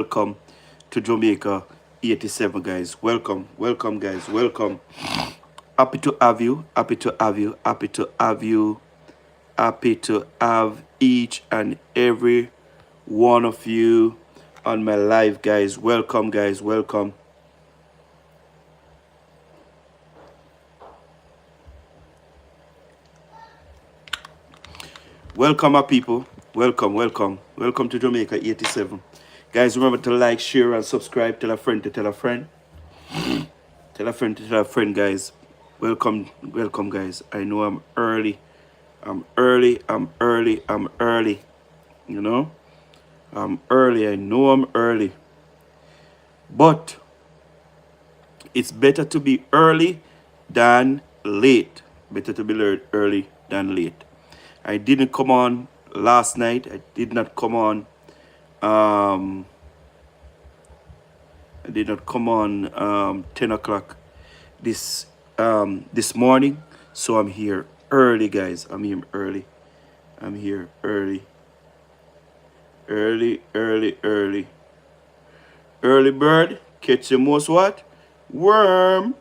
welcome to Jamaica 87, guys. Welcome, guys. Welcome. Happy to have you. Happy to have you. Happy to have you. Happy to have each and every one of you on my live, guys. Welcome, guys. Welcome. Welcome, my people. Welcome to Jamaica 87. Guys, remember to like, share, and subscribe. Tell a friend to tell a friend. Tell a friend to tell a friend, guys. Welcome, guys. I know I'm early. I'm early. You know? I'm early. I know I'm early. But it's better to be early than late. Better to be early than late. I didn't come on last night. I did not come on. I did not come on 10 o'clock this morning. So I'm here early, guys. I'm here early. I'm here early. Early. Early bird, catch the most what? Worm.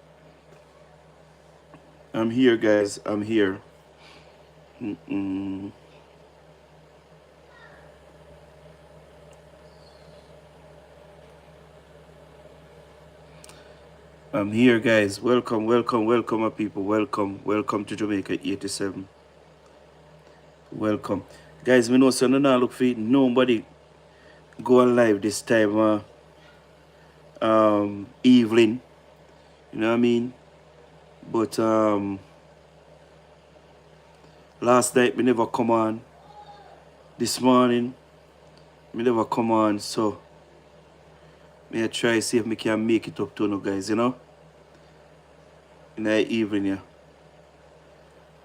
I'm here, guys. I'm here. I'm here, guys. Welcome, my people. Welcome to Jamaica 87. Welcome. Guys, we know so no look for nobody go on live this time evening. You know what I mean? But last night we never come on. This morning we never come on, so may I try see if we can make it up to you guys, you know? In the evening, yeah.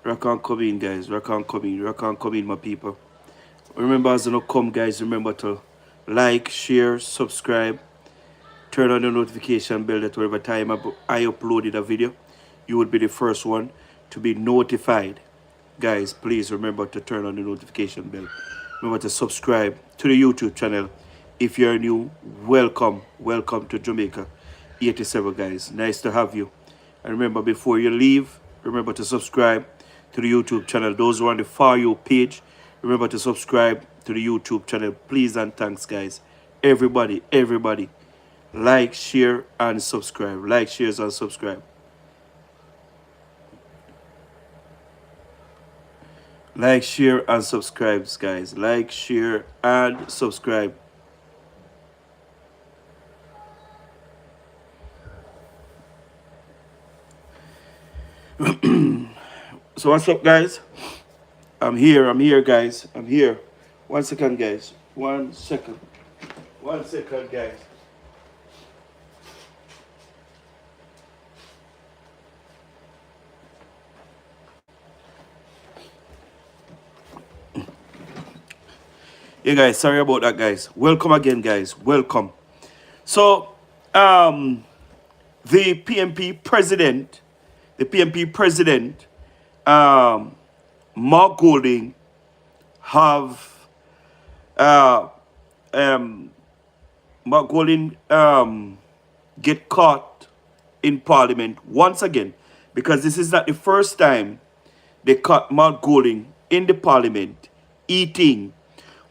Rock on come in, guys. Rock on come in, my people. Remember, as you come, guys, remember to like, share, subscribe, turn on the notification bell that wherever time I uploaded a video, you would be the first one to be notified. Guys, please remember to turn on the notification bell. Remember to subscribe to the YouTube channel. If you're new, welcome to Jamaica 87, guys. Nice to have you. And remember, before you leave, remember to subscribe to the YouTube channel. Those who are on the For You page, remember to subscribe to the YouTube channel. Please and thanks, guys. Everybody, like, share, and subscribe. Like, shares, and subscribe. Like, share, and subscribe, guys. Like, share, and subscribe. So what's up, guys? I'm here, guys. I'm here. 1 second, guys. 1 second. 1 second, guys. Yeah, guys, sorry about that, guys. Welcome again, guys. Welcome. So, the PMP president, Mark Golding, have Mark Golding get caught in Parliament once again, because this is not the first time they caught Mark Golding in the Parliament eating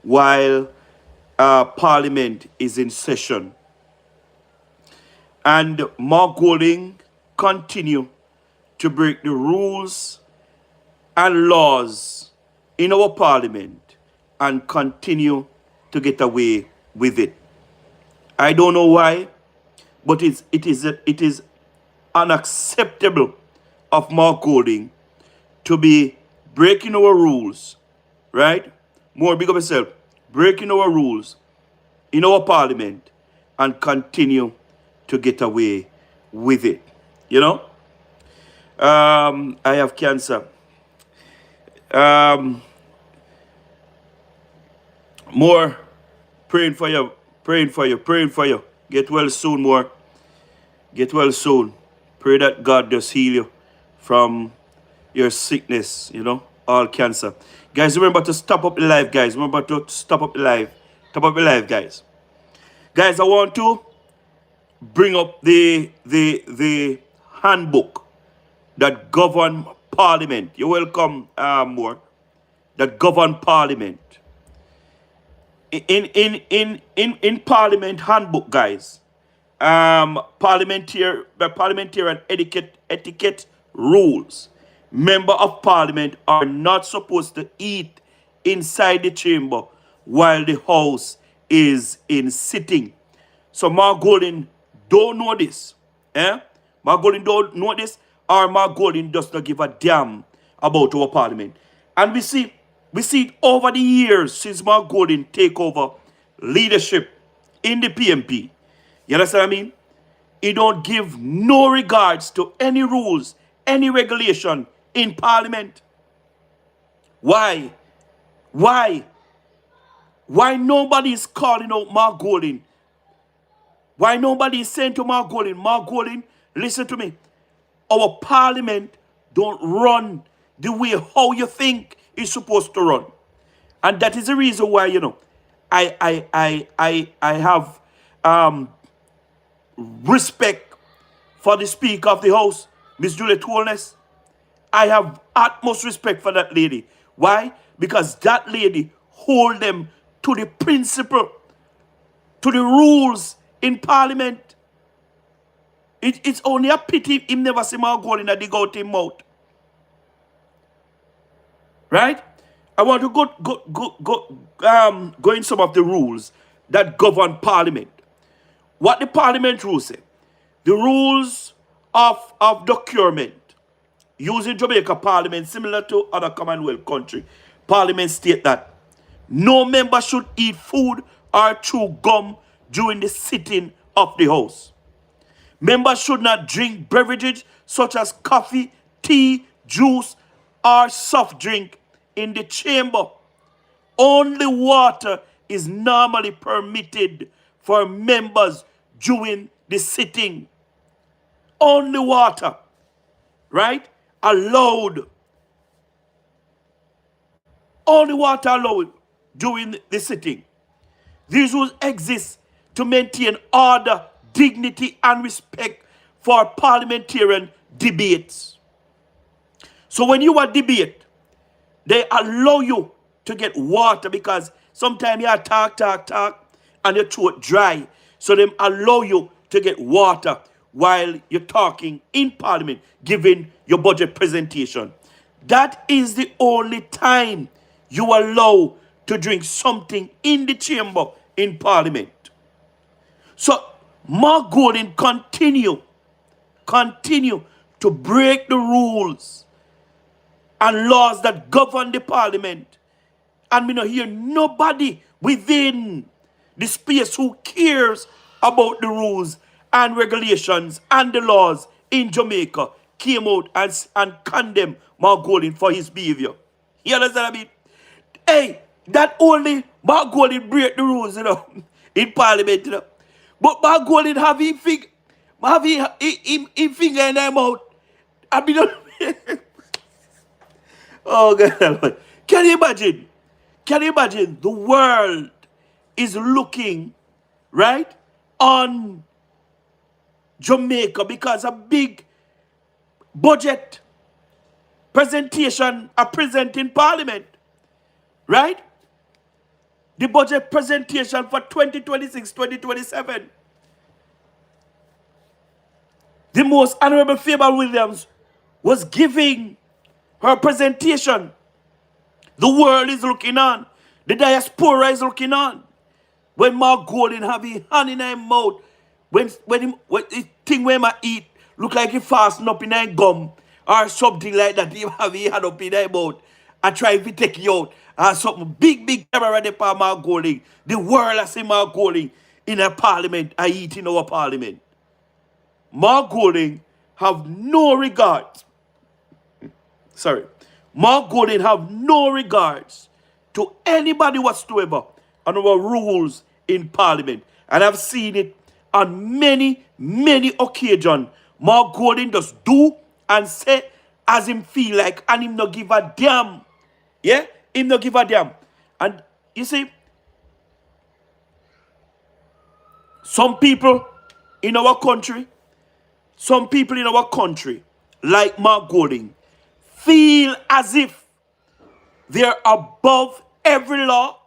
while Parliament is in session. And Mark Golding continue to break the rules and laws in our Parliament and continue to get away with it. I don't know why, but it is unacceptable of Mark Golding to be breaking our rules, right? More big up yourself. Breaking our rules in our Parliament and continue to get away with it. You know? I have cancer. More praying for you. Get well soon, more. Get well soon. Pray that God does heal you from your sickness, you know, all cancer. Guys, remember to stop up the live, guys. Remember to stop up the live. Stop up the live, guys. Guys, I want to bring up the handbook that govern Parliament. You're welcome, more. That govern Parliament. In Parliament handbook, guys, parliamentarian etiquette rules. Member of Parliament are not supposed to eat inside the chamber while the House is in sitting. So Mark Golding don't know this. Eh? Mark Golding don't know this, or Mark Golding does not give a damn about our Parliament. And we see it over the years since Mark Golding take over leadership in the PMP. You understand what I mean? He don't give no regards to any rules, any regulation in Parliament. Why? Why? Why nobody is calling out Mark Golding? Why nobody is saying to Mark Golding, listen to me. Our Parliament don't run the way how you think it's supposed to run. And that is the reason why, I have respect for the Speaker of the House, Miss Juliet Holness. I have utmost respect for that lady. Why? Because that lady hold them to the principle, to the rules in Parliament. It's only a pity him never see Mark Golding and dig out him mouth. Right? I want to go in some of the rules that govern Parliament. What the Parliament rules say? The rules of procurement used in Jamaica Parliament, similar to other Commonwealth country, Parliament state that no member should eat food or chew gum during the sitting of the House. Members should not drink beverages such as coffee, tea, juice, or soft drink in the chamber. Only water is normally permitted for members during the sitting. Only water, right? Allowed. Only water allowed during the sitting. These rules exist to maintain order, dignity, and respect for parliamentarian debates. So when you are debate, they allow you to get water because sometimes you talk, and your throat dry. So they allow you to get water while you're talking in Parliament, giving your budget presentation. That is the only time you allow to drink something in the chamber in Parliament. So Mark Golding continue to break the rules and laws that govern the Parliament. And we don't hear nobody within the space who cares about the rules and regulations and the laws in Jamaica came out and condemned Mark Golding for his behavior. You understand what I mean? Hey, that only Mark Golding break the rules, in Parliament, But Mark Golding have his finger in their mouth. I mean, oh God, can you imagine? Can you imagine? The world is looking, right, on Jamaica because a big budget presentation are present in Parliament, right? The budget presentation for 2026-2027. The Most Honorable Faber Williams was giving her presentation. The world is looking on. The diaspora is looking on. When Mark Golding have his hand in his mouth, when the thing where I eat look like he fasten up in his gum or something like that, he have his hand up in his mouth and try to take you out. And something big camera there for Mark Golding. The world has seen Mark Golding in a Parliament, I eat in our Parliament. Mark Golding have no regards. Sorry. Mark Golding have no regards to anybody whatsoever on our rules in Parliament. And I've seen it on many occasions. Mark Golding just do and say as him feel like, and him not give a damn. Yeah? Him not give a damn. And you see, Some people in our country, like Mark Golding, feel as if they're above every law,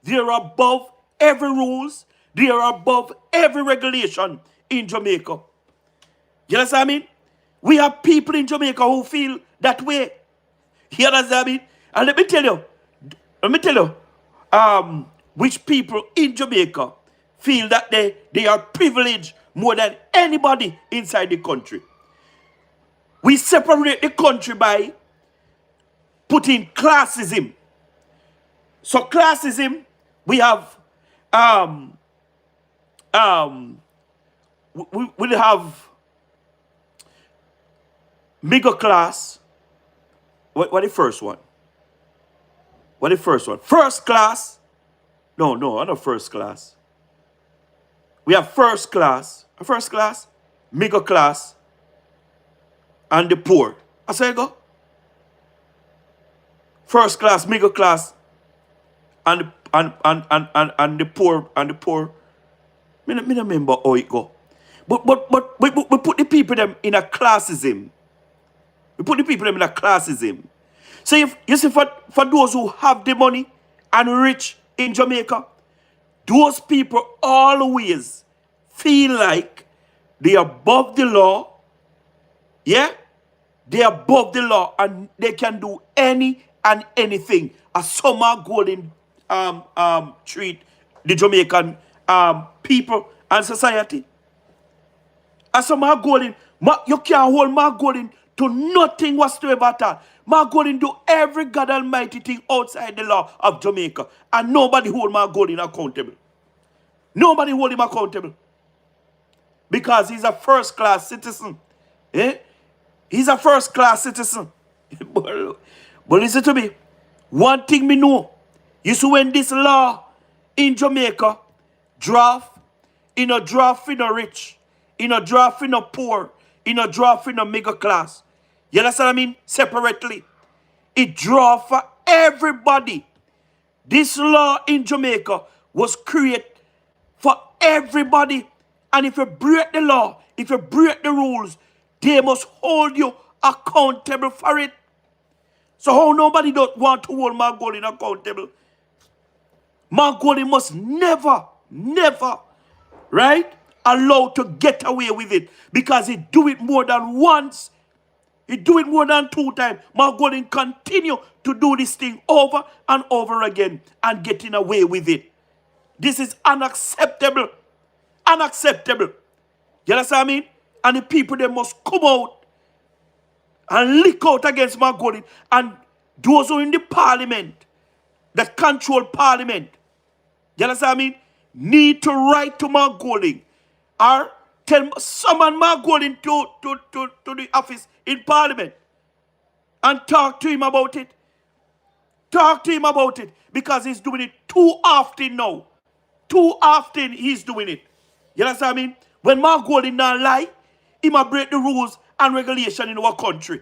they're above every rules, they're above every regulation in Jamaica. You understand what I mean? We have people in Jamaica who feel that way. You understand what I mean? And let me tell you, which people in Jamaica feel that they are privileged more than anybody inside the country. We separate the country by putting classism. So classism, we have we have middle class. What the first one? What the first one? First class. No, not first class. We have first class, middle class, and the poor. I say go. First class, middle class, and the poor. Me not remember how it go. But we put the people them in a classism. So if you see for those who have the money and rich in Jamaica, those people always feel like they are above the law. Yeah? They are above the law and they can do any and anything. As some are golden treat the Jamaican people and society. As some are golden, you can't hold Mark Golden to nothing whatsoever at all. Mark Golden do every God Almighty thing outside the law of Jamaica. And nobody hold Mark Golden accountable. Nobody hold him accountable. Because he's a first-class citizen. Eh? He's a first-class citizen. But listen to me. One thing me know. You see when this law in Jamaica draft, in a draft in a rich, in a draft in a poor, in a draft in a middle class. You understand what I mean? Separately. It draw for everybody. This law in Jamaica was created for everybody. And if you break the law, if you break the rules, they must hold you accountable for it. So how nobody don't want to hold Mark Golden accountable? Mark Golden must never, right, allowed to get away with it. Because he do it more than once. He do it more than 2 times. Mark Golden continue to do this thing over and over again and getting away with it. This is unacceptable. Unacceptable. You understand what I mean? And the people, they must come out and lick out against Mark Golden. And those who are in the parliament, that control parliament, you understand what I mean? Need to write to Mark Golden or summon Mark Golden to the office in parliament and talk to him about it. Talk to him about it because he's doing it too often now. Too often he's doing it. You understand what I mean? When Mark Golden not lie, he might break the rules and regulation in our country.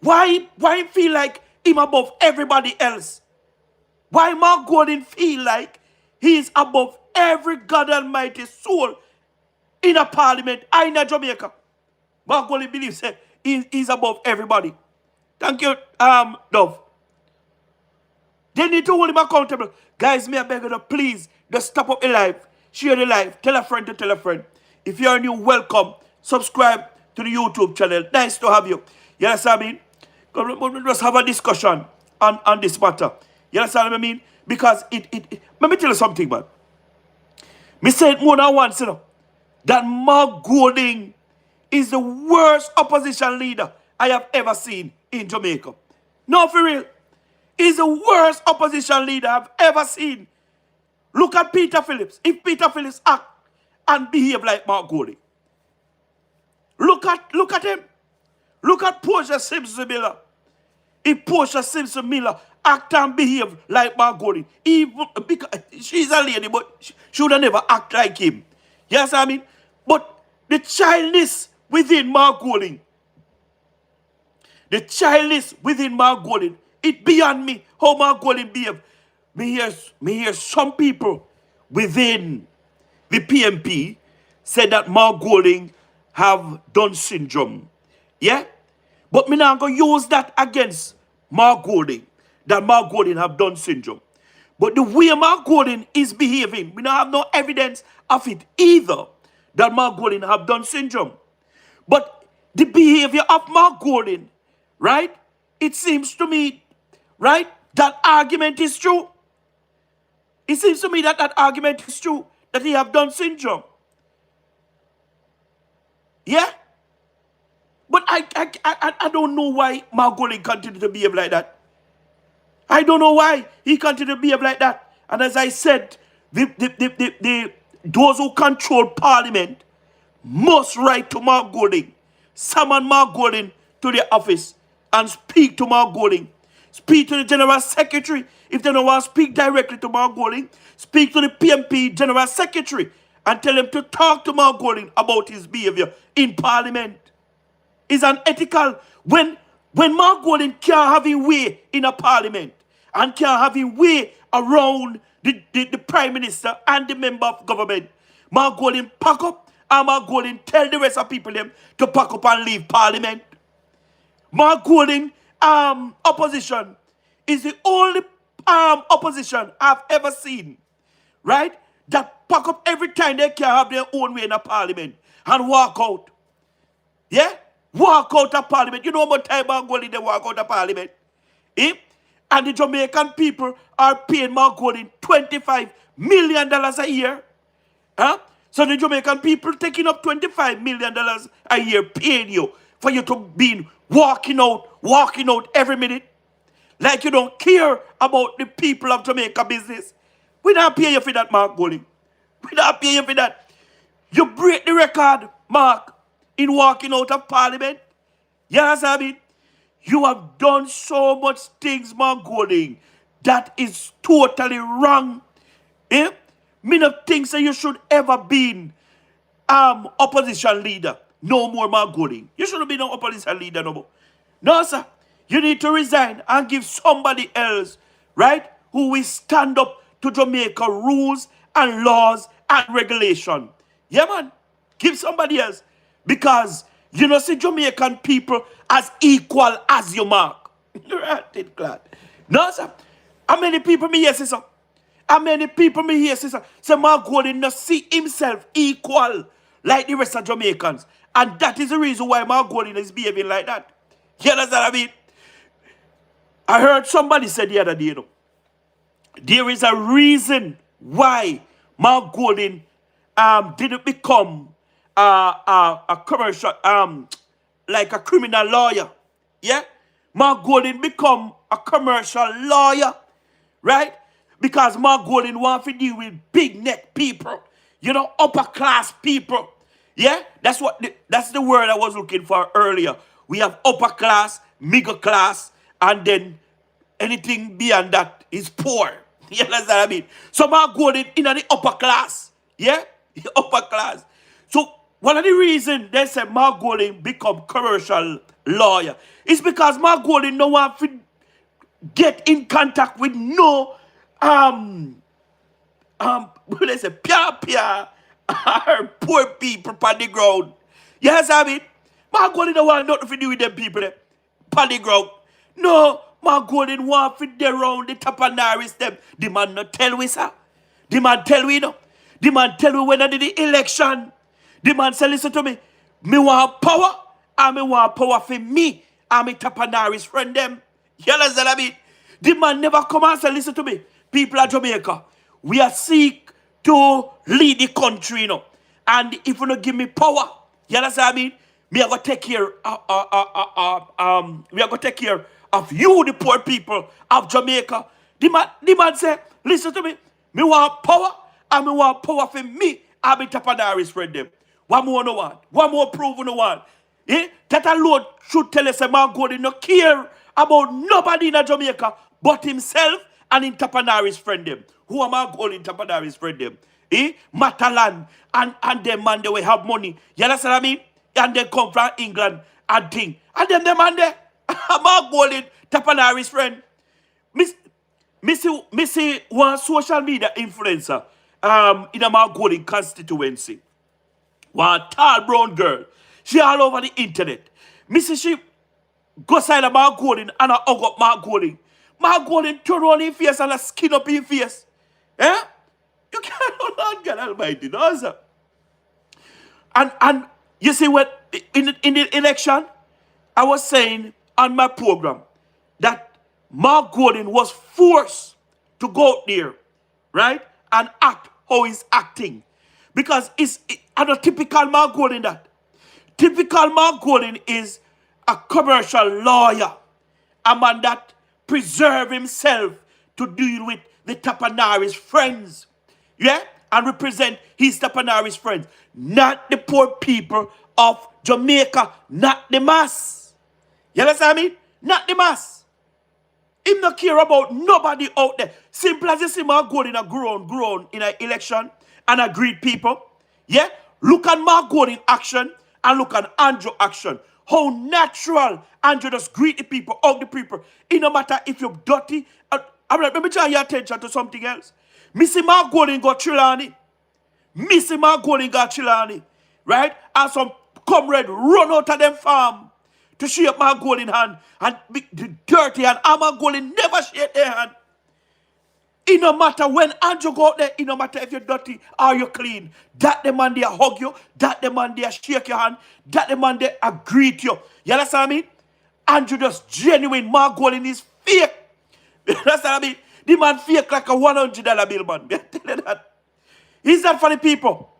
Why feel like him above everybody else? Why Mark Golden feel like he is above every God Almighty soul in a parliament in Jamaica? Mark Golden believes he's above everybody. Thank you, Dove. They need to hold him accountable. Guys, may I beg you to please just stop up the live, share the live, tell a friend to tell a friend. If you are new, welcome. Subscribe to the YouTube channel. Nice to have you. You understand what I mean? We'll just have a discussion on this matter. You understand what I mean? Because let me tell you something, man. Me say it more than once, you know, that Mark Golden is the worst opposition leader I have ever seen in Jamaica. No, for real. He's the worst opposition leader I've ever seen. Look at Peter Phillips. If Peter Phillips act and behave like Mark Golden. Look at him. Look at Portia Simpson Miller. If Portia Simpson Miller act and behave like Mark Golden, even because she's a lady, but she would have never act like him. Yes, I mean? But the childness within Mark Golden, it beyond me how Mark Golden behave. Me hear some people within the PMP, said that Mark Golding have Down syndrome. Yeah? But me not going to use that against Mark Golding, that Mark Golding have Down syndrome. But the way Mark Golding is behaving, we don't have no evidence of it either, that Mark Golding have Down syndrome. But the behavior of Mark Golding, right? It seems to me, right, that argument is true. It seems to me that that argument is true, that he have Down syndrome. Yeah? But I don't know why Mark Golding continue to behave like that. I don't know why he continue to behave like that. And as I said, those who control Parliament must write to Mark Golding, summon Mark Golding to the office and speak to Mark Golding. Speak to the General Secretary. If they don't want to speak directly to Mark Golding, speak to the PMP General Secretary and tell him to talk to Mark Golding about his behavior in Parliament. It's unethical when Mark Golding can't have his way in a Parliament and can't have his way around the Prime Minister and the member of government. Mark Golding pack up and Mark Golding tell the rest of people them to pack up and leave Parliament. Mark Golding opposition is the only opposition I've ever seen, right, that pack up every time they can have their own way in a Parliament and walk out. Yeah? Walk out of Parliament. You know how much time Mark Golding they walk out of Parliament? Eh? And the Jamaican people are paying Mark Golding $25 million a year. Huh? So the Jamaican people taking up $25 million a year paying you for you to be walking out every minute. Like you don't care about the people of Jamaica business. We don't pay you for that, Mark Golding. We don't pay you for that. You break the record, Mark, in walking out of Parliament. You understand me? You have done so much things, Mark Golding, that is totally wrong. Eh? Me not think that you should ever be opposition leader. No more, Mark Golding. You shouldn't be no opposition leader no more. No, sir. You need to resign and give somebody else, right, who will stand up to Jamaica rules and laws and regulation. Yeah, man. Give somebody else. Because you know, see Jamaican people as equal as you, Mark. Right, glad. No, sir. How many people me hear, sir? How many people me hear, sir? Say Mark Golding not see himself equal like the rest of Jamaicans. And that is the reason why Mark Golding is behaving like that. You understand what I mean? I heard somebody say the other day, you know, there is a reason why Mark Golding didn't become a commercial, like a criminal lawyer. Yeah? Mark Golding become a commercial lawyer, right? Because Mark Golding wants to deal with big neck people, you know, upper class people. Yeah? That's the word I was looking for earlier. We have upper class, middle class, and then anything beyond that is poor. You understand what I mean? So Mark Golding in the upper class. Yeah? The upper class. So one of the reasons they say Mark Golding become commercial lawyer is because Mark Golding no want to get in contact with no what they say, pia or poor people on the ground. Yes, I mean, Mark Golding don't want nothing to do with them people there, on the ground. No, Mark Golding want to dey around the top of Naris them. The man not tell we, sir. The man tell we, no. The man tell we when I did the election. The man say, listen to me. Me want power, and me want power for me and me top of Naris friend them. You understand what I mean? The man never come and say, listen to me. People of Jamaica, we are seek to lead the country, you know. And if you don't give me power, you understand what I mean? Me are going to take care we are going to take care of you, the poor people of Jamaica. The man say, listen to me. Me want power, and me want power for me and me top of Naris friend them. One more no one. One more proof no one. Eh? That alone should tell us that Mark Golding no care about nobody in Jamaica but himself and in Tapanaris friend them. Who am I Golding Tapanaris friend them? Eh? Matalan and them man they will have money. You understand what I mean? And they come from England and thing. And them man there. Mark Golding Tapanaris friend. Missy one social media influencer in a Margolin constituency. One tall brown girl. She all over the internet. Missy she go side of Margolin and I hug up Margolin. Margolin turn on his face and a skin up his face. Eh? You can't, oh Lord God Almighty, does it? And you see what in the election, I was saying on my program that Mark Gordon was forced to go out there, right, and act how he's acting. Because it's a typical Mark Gordon that. Typical Mark Gordon is a commercial lawyer, a man that preserve himself to deal with the Tapanari's friends. Yeah? And represent his Tapanari's friends. Not the poor people of Jamaica, not the mass. You understand me? Not the mass. Him not care about nobody out there. Simple as you see Mark Gordon a grown in an election and a greet people. Yeah? Look at Mark Gordon action and look at Andrew action. How natural Andrew just greet the people, hug the people. It no matter if you're dirty. Let me draw your attention to something else. Missy Mark Gordon got Trelawney. Missy Mark Gordon got Trelawney. Right? And some comrade run out of them farm to shake Mark Gordon hand. And the dirty and Mark Gordon never shake their hand. It no matter when Andrew go out there, it no matter if you're dirty or you're clean. That the man there hug you, that the man there shake your hand, that the man there greet you. You understand what I mean? Andrew just genuine. Mark Gordon is fake. You understand what I mean? The man fake like a $100 bill, man. I tell you that. He's not for the people.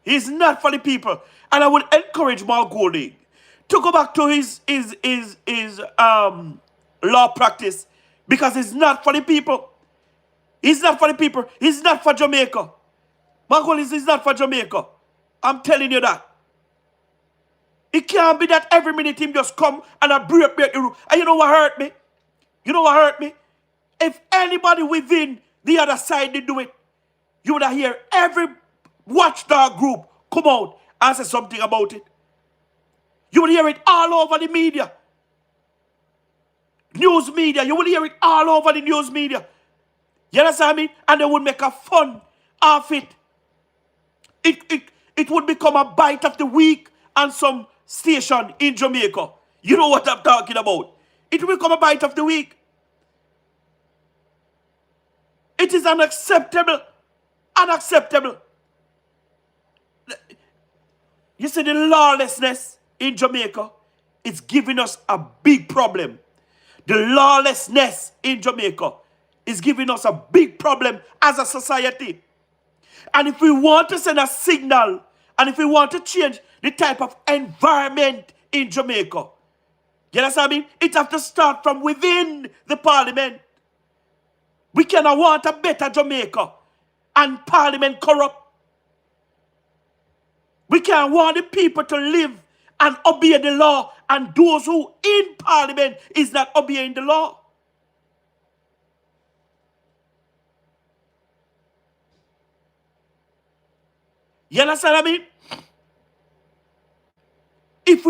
He's not for the people. And I would encourage Mark Gordon to go back to his law practice because it's not for the people. He's not for the people. He's not for Jamaica. Mark Gordon is not for Jamaica. I'm telling you that. It can't be that every minute him just come and I break the rule. And you know what hurt me? You know what hurt me? If anybody within the other side did do it, you would have hear every watchdog group come out and say something about it. You would hear it all over the media. News media. You would hear it all over the news media. You understand me? And they would make a fun of it. It would become a bite of the week on some station in Jamaica. You know what I'm talking about. It will become a bite of the week. It is unacceptable. Unacceptable. You see the lawlessness in Jamaica, it's giving us a big problem. The lawlessness in Jamaica is giving us a big problem as a society. And if we want to send a signal, and if we want to change the type of environment in Jamaica, you understand what I mean? It has to start from within the parliament. We cannot want a better Jamaica and parliament corrupt. We can't want the people to live and obey the law and those who in parliament is not obeying the law. You understand what I mean? If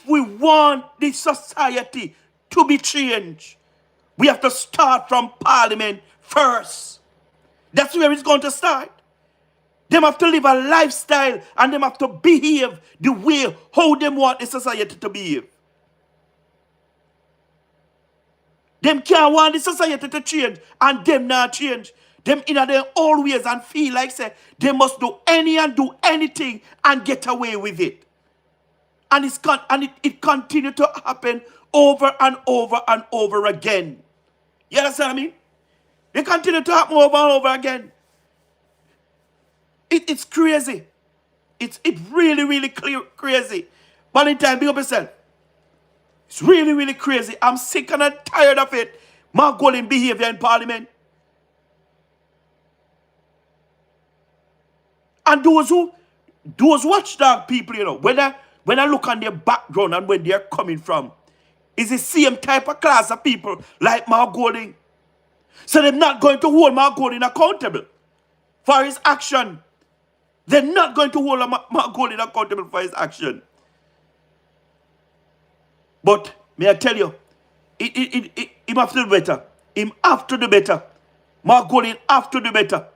we want the society to be changed, we have to start from parliament first. That's where it's going to start. They have to live a lifestyle and they have to behave the way how they want the society to behave. Them can't want the society to change and them not change. Them in their own ways and feel like say they must do any and do anything and get away with it. And it continue to happen over and over and over again. You understand what I mean? It continue to happen over and over again. It's crazy. It's really, really crazy. Valentine, big up yourself. It's really, really crazy. I'm sick and I'm tired of it. Mark Gordon behavior in parliament. And those watchdog people, you know, when I look on their background and where they're coming from, is the same type of class of people like Mark Gordon. So they're not going to hold Mark Gordon accountable for his action. They're not going to hold Mark Gordon accountable for his action. But may I tell you, him have to do better. Him have to do better. Mark Gordon have to do better.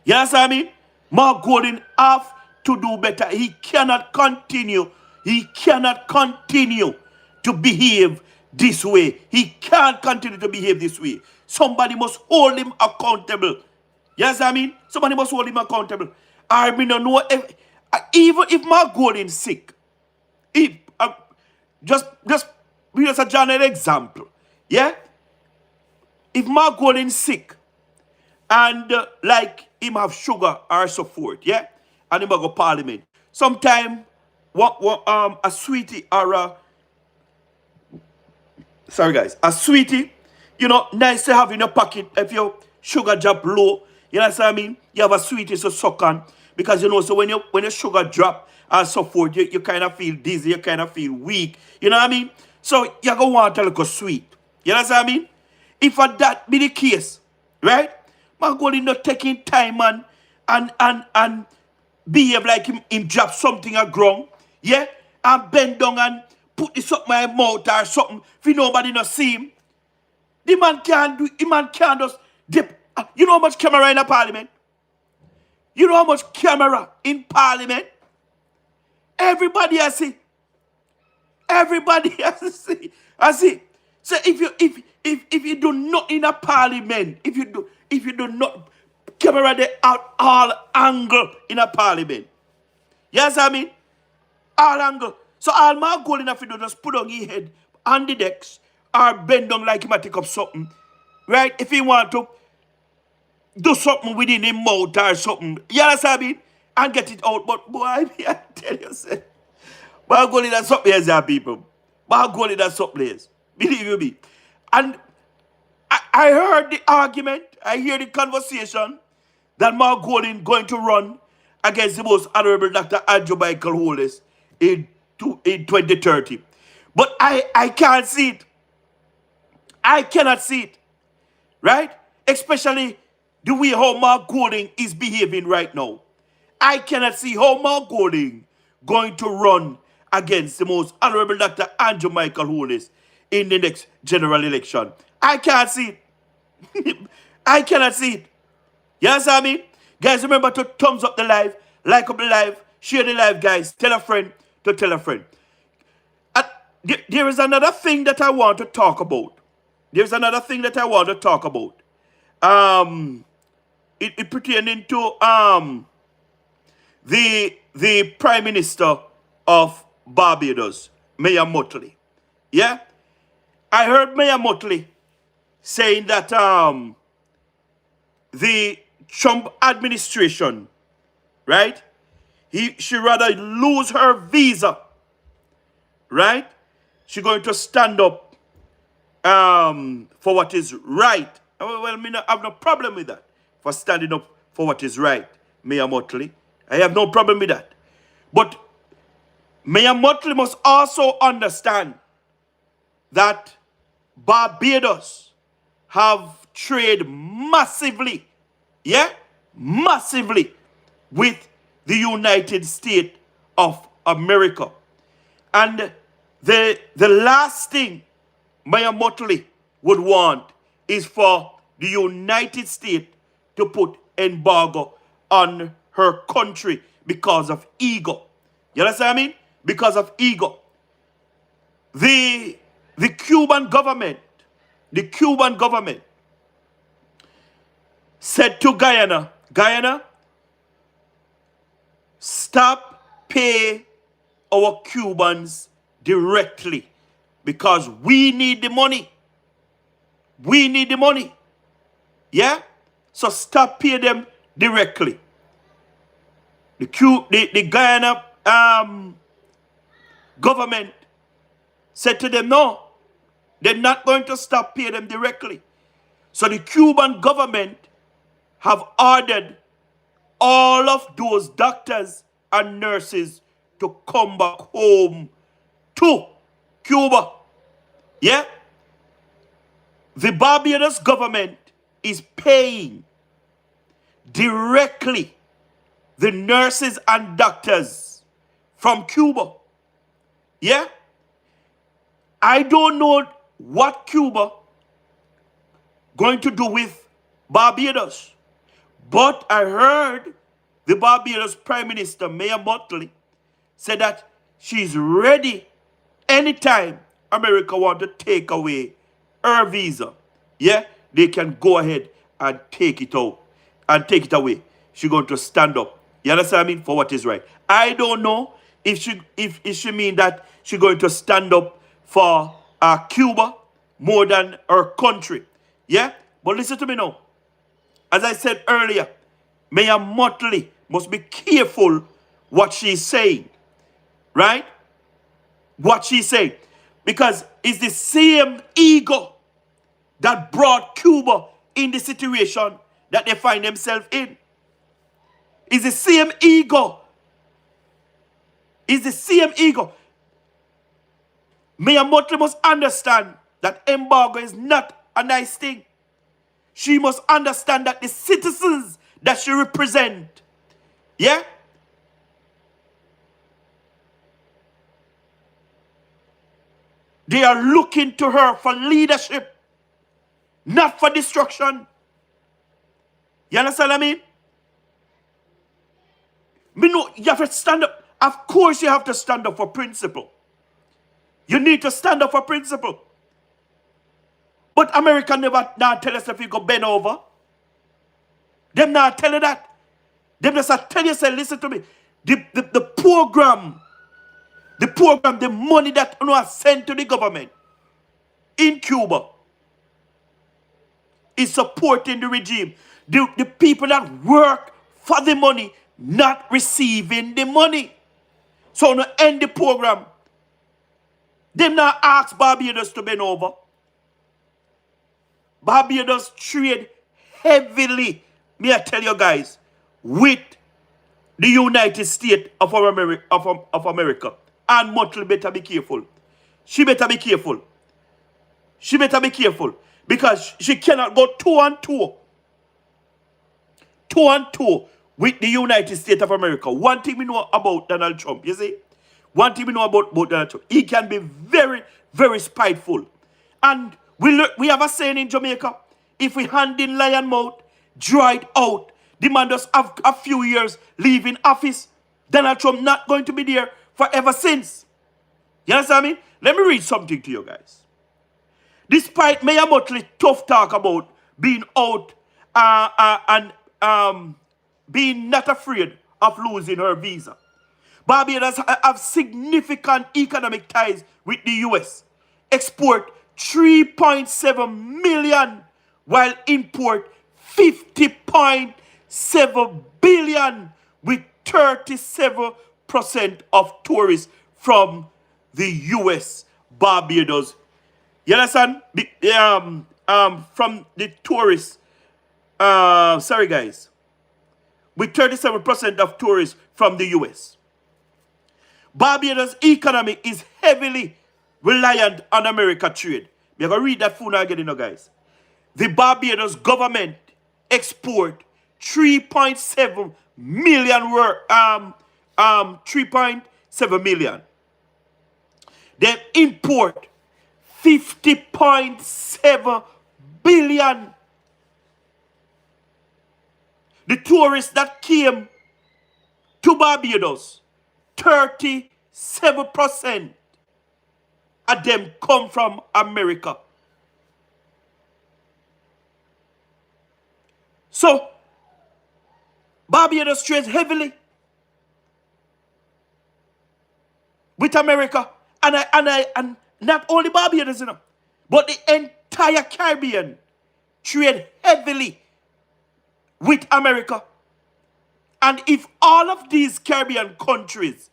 You understand what I mean? Mark Golding have to do better. He cannot continue. He cannot continue to behave this way. He can't continue to behave this way. Somebody must hold him accountable. You understand what I mean? Somebody must hold him accountable. I mean, don't know if, even if Mark Golding sick, if just use a general example, yeah. If Mark Golding sick, and like him have sugar or so forth, yeah, and him go parliament. Sometime what a sweetie or a sorry guys, a sweetie, you know, nice to have in your pocket if your sugar drop low. You know what I mean? You have a sweetie to suck on. Because you know, so when your sugar drop and so forth, you kind of feel dizzy, you kind of feel weak. You know what I mean? So you go want a little sweet. You know what I mean? If that be the case, right? Man going not taking time and behave like him drop something at ground, yeah? And bend down and put this up my mouth or something if nobody not see him. The man can't just dip. You know how much camera in a parliament? You know how much camera in parliament? Everybody has see. Everybody has to see. I see. So if you do not in a parliament, if you do not camera the out all angle in a parliament. Yes, I mean? All angle. So all my goal enough to do just put on his head on the decks or bend down like he might take up something. Right? If he want to do something within his mouth or something. You understand me? And get it out. But boy, I tell you, say, my goal in that some place, people. My goal in that some place. Believe you me. And I heard the argument, I hear the conversation that Mark Golding going to run against the most honorable Dr. Andrew Michael Holness in 2030. But I can't see it. I cannot see it. Right? Especially the way how Mark Golding is behaving right now. I cannot see how Mark Golding going to run against the most honorable Dr. Andrew Michael Holness in the next general election. I can't see it. I cannot see it. You understand me? Guys, remember to thumbs up the live, like up the live, share the live, guys. Tell a friend to tell a friend. There is another thing that I want to talk about. There's another thing that I want to talk about. It pertaining to the Prime Minister of Barbados, Mayor Mottley. Yeah? I heard Mayor Mottley saying that the Trump administration, right? She rather lose her visa, right? She's going to stand up for what is right. Well, I have no problem with that. For standing up for what is right, Mayor Mottley. I have no problem with that. But Mayor Mottley must also understand that Barbados have traded massively, yeah, massively with the United States of America. And the last thing Mayor Mottley would want is for the United States to put embargo on her country because of ego. You understand what I mean? Because of ego. The Cuban government said to Guyana, stop pay our Cubans directly because we need the money. We need the money. Yeah? So stop pay them directly. The Guyana government said to them, no, they're not going to stop pay them directly. So the Cuban government have ordered all of those doctors and nurses to come back home to Cuba. Yeah? The Barbados government is paying directly the nurses and doctors from Cuba. Yeah? I don't know what Cuba going to do with Barbados. But I heard the Barbados Prime Minister, Mayor Mottley, said that she's ready anytime America want to take away her visa. Yeah, they can go ahead and take it out and take it away. She's going to stand up. You understand what I mean? For what is right. I don't know if she mean that she's going to stand up for Cuba more than her country. Yeah? But listen to me now. As I said earlier, Mayor Mottley must be careful what she's saying. Right? What she's saying. Because it's the same ego that brought Cuba in the situation that they find themselves in. It's the same ego. It's the same ego. Mayor Mottley must understand that embargo is not a nice thing. She must understand that the citizens that she represents, yeah, they are looking to her for leadership, not for destruction. You understand what I mean? Me know you have to stand up. Of course you have to stand up for principle. You need to stand up for principle. But America never now tell us if you go bend over. Them not tell you that. Them just tell you, say, listen to me. The program, the money that you know sent to the government in Cuba is supporting the regime. The people that work for the money not receiving the money. So no end the program. Them not ask Barbados to bend over. Barbados trade heavily, may I tell you guys, with the United States of America. And Mottley better be careful. She better be careful. She better be careful. Because she cannot go two and two with the United States of America. One thing we know about Donald Trump, you see? One thing we know about Donald Trump, he can be very, very spiteful. And we have a saying in Jamaica, if we hand in lion mouth, draw it out. The man does have a few years leaving office. Donald Trump not going to be there forever since. You understand me? Let me read something to you guys. Despite Mayor Mottley's tough talk about being out and being not afraid of losing her visa, Barbados have significant economic ties with the US. Export 3.7 million while import 50.7 billion with 37% of tourists from the US, Barbados. You understand? From the tourists, sorry guys, with 37% of tourists from the US. Barbados' economy is heavily reliant on America trade. We're going to read that full now again, guys. The Barbados government export 3.7 million 3.7 million. They import 50.7 billion. The tourists that came to Barbados, 37% of them come from America. So, Barbados trades heavily with America. And not only Barbados, but the entire Caribbean trade heavily with America. And if all of these Caribbean countries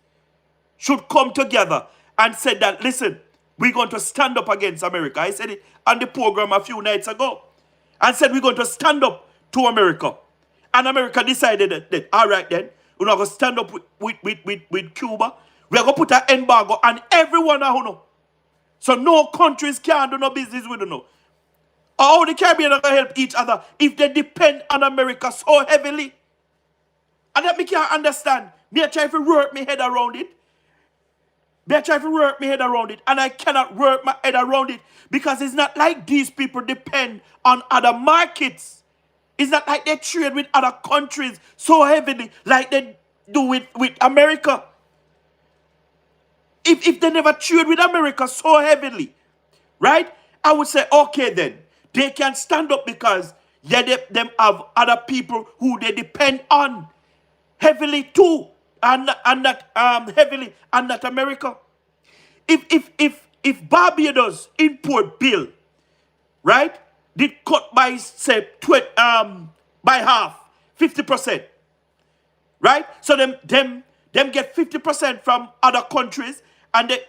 should come together and say that, listen, we're going to stand up against America. I said it on the program a few nights ago. And said we're going to stand up to America. And America decided that all right then, we're not going to stand up with Cuba. We're going to put an embargo on everyone. So no countries can do no business with them. How the Caribbean are going to help each other if they depend on America so heavily? And that me can't understand. Me try to work my head around it. And I cannot work my head around it because it's not like these people depend on other markets. It's not like they trade with other countries so heavily like they do with America. If they never trade with America so heavily, right? I would say, okay then, they can stand up because yeah, them have other people who they depend on heavily too, and not heavily, and not America. If Barbados import bill, right, did cut by say by half, 50%, right? So them get 50% from other countries, and they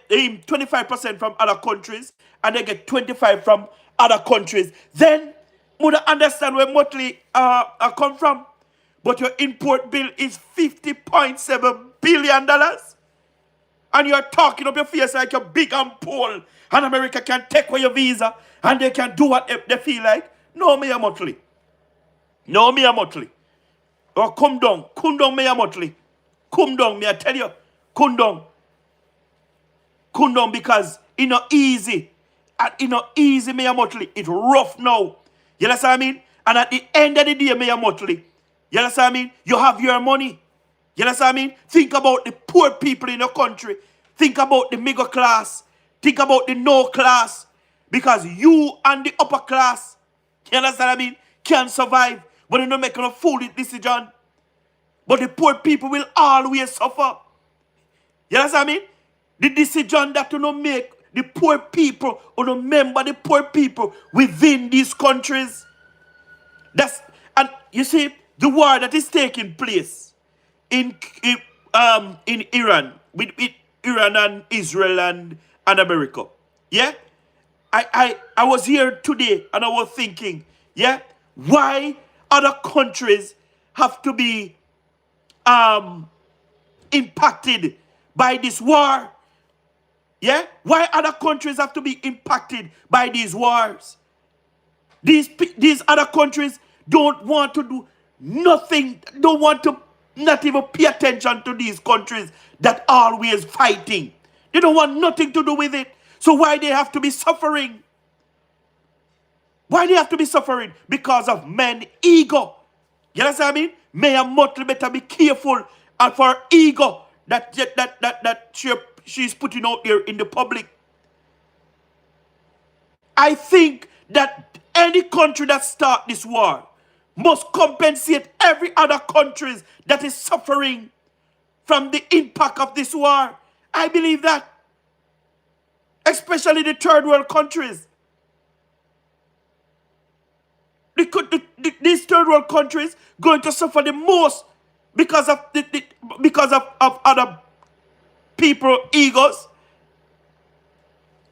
25% from other countries, and they get 25 from other countries. Then would understand where Motley come from. But your import bill is $50.7 billion. And you're talking up your face like you're big and Paul. And America can take away your visa and they can do what they feel like. No, me a Motley. No, me a Motley. Oh, come down, me a Motley. Come down, me I tell you. Come down because it not easy. And it not easy, me a Motley. It's rough now. You understand what I mean? And at the end of the day, me a Motley. You understand what I mean? You have your money. You understand what I mean? Think about the poor people in your country. Think about the middle class. Think about the no class. Because you and the upper class, you understand what I mean, can survive. But you're not making a foolish decision. But the poor people will always suffer. You understand what I mean? The decision that you don't make, the poor people, or remember the poor people within these countries. And you see, the war that is taking place in Iran, with Iran and Israel and America. Yeah? I was here today and I was thinking, yeah, why other countries have to be impacted by this war? Yeah? Why other countries have to be impacted by these wars? These other countries don't want to do nothing, don't want to not even pay attention to these countries that are always fighting. They don't want nothing to do with it. So why they have to be suffering? Why they have to be suffering? Because of men ego. You understand what I mean? Mayor Motley better be careful and for ego that she's putting out there in the public. I think that any country that start this war must compensate every other countries that is suffering from the impact of this war. I believe that. Especially the third world countries. These third world countries going to suffer the most because of of other people egos.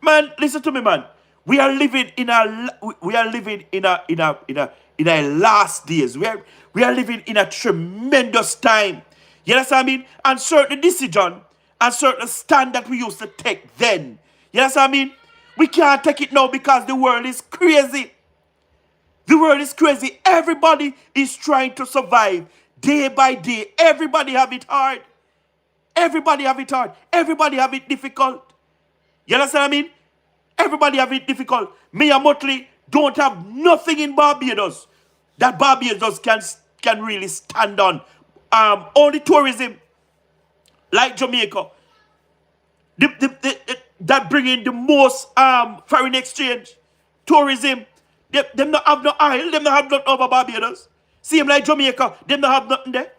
Man, listen to me, man. We are living in a last days. We are living in a tremendous time. You understand what I mean? And certain decision and certain stand that we used to take then. You understand what I mean? We can't take it now because the world is crazy. The world is crazy. Everybody is trying to survive day by day. Everybody have it hard. Everybody have it hard. Everybody have it difficult. You understand what I mean? Everybody have it difficult. Me and Motley don't have nothing in Barbados that Barbados can really stand on. Only tourism, like Jamaica, that bring in the most foreign exchange. Tourism, them not have no oil, them not have nothing over Barbados. Same like Jamaica, them not have nothing there.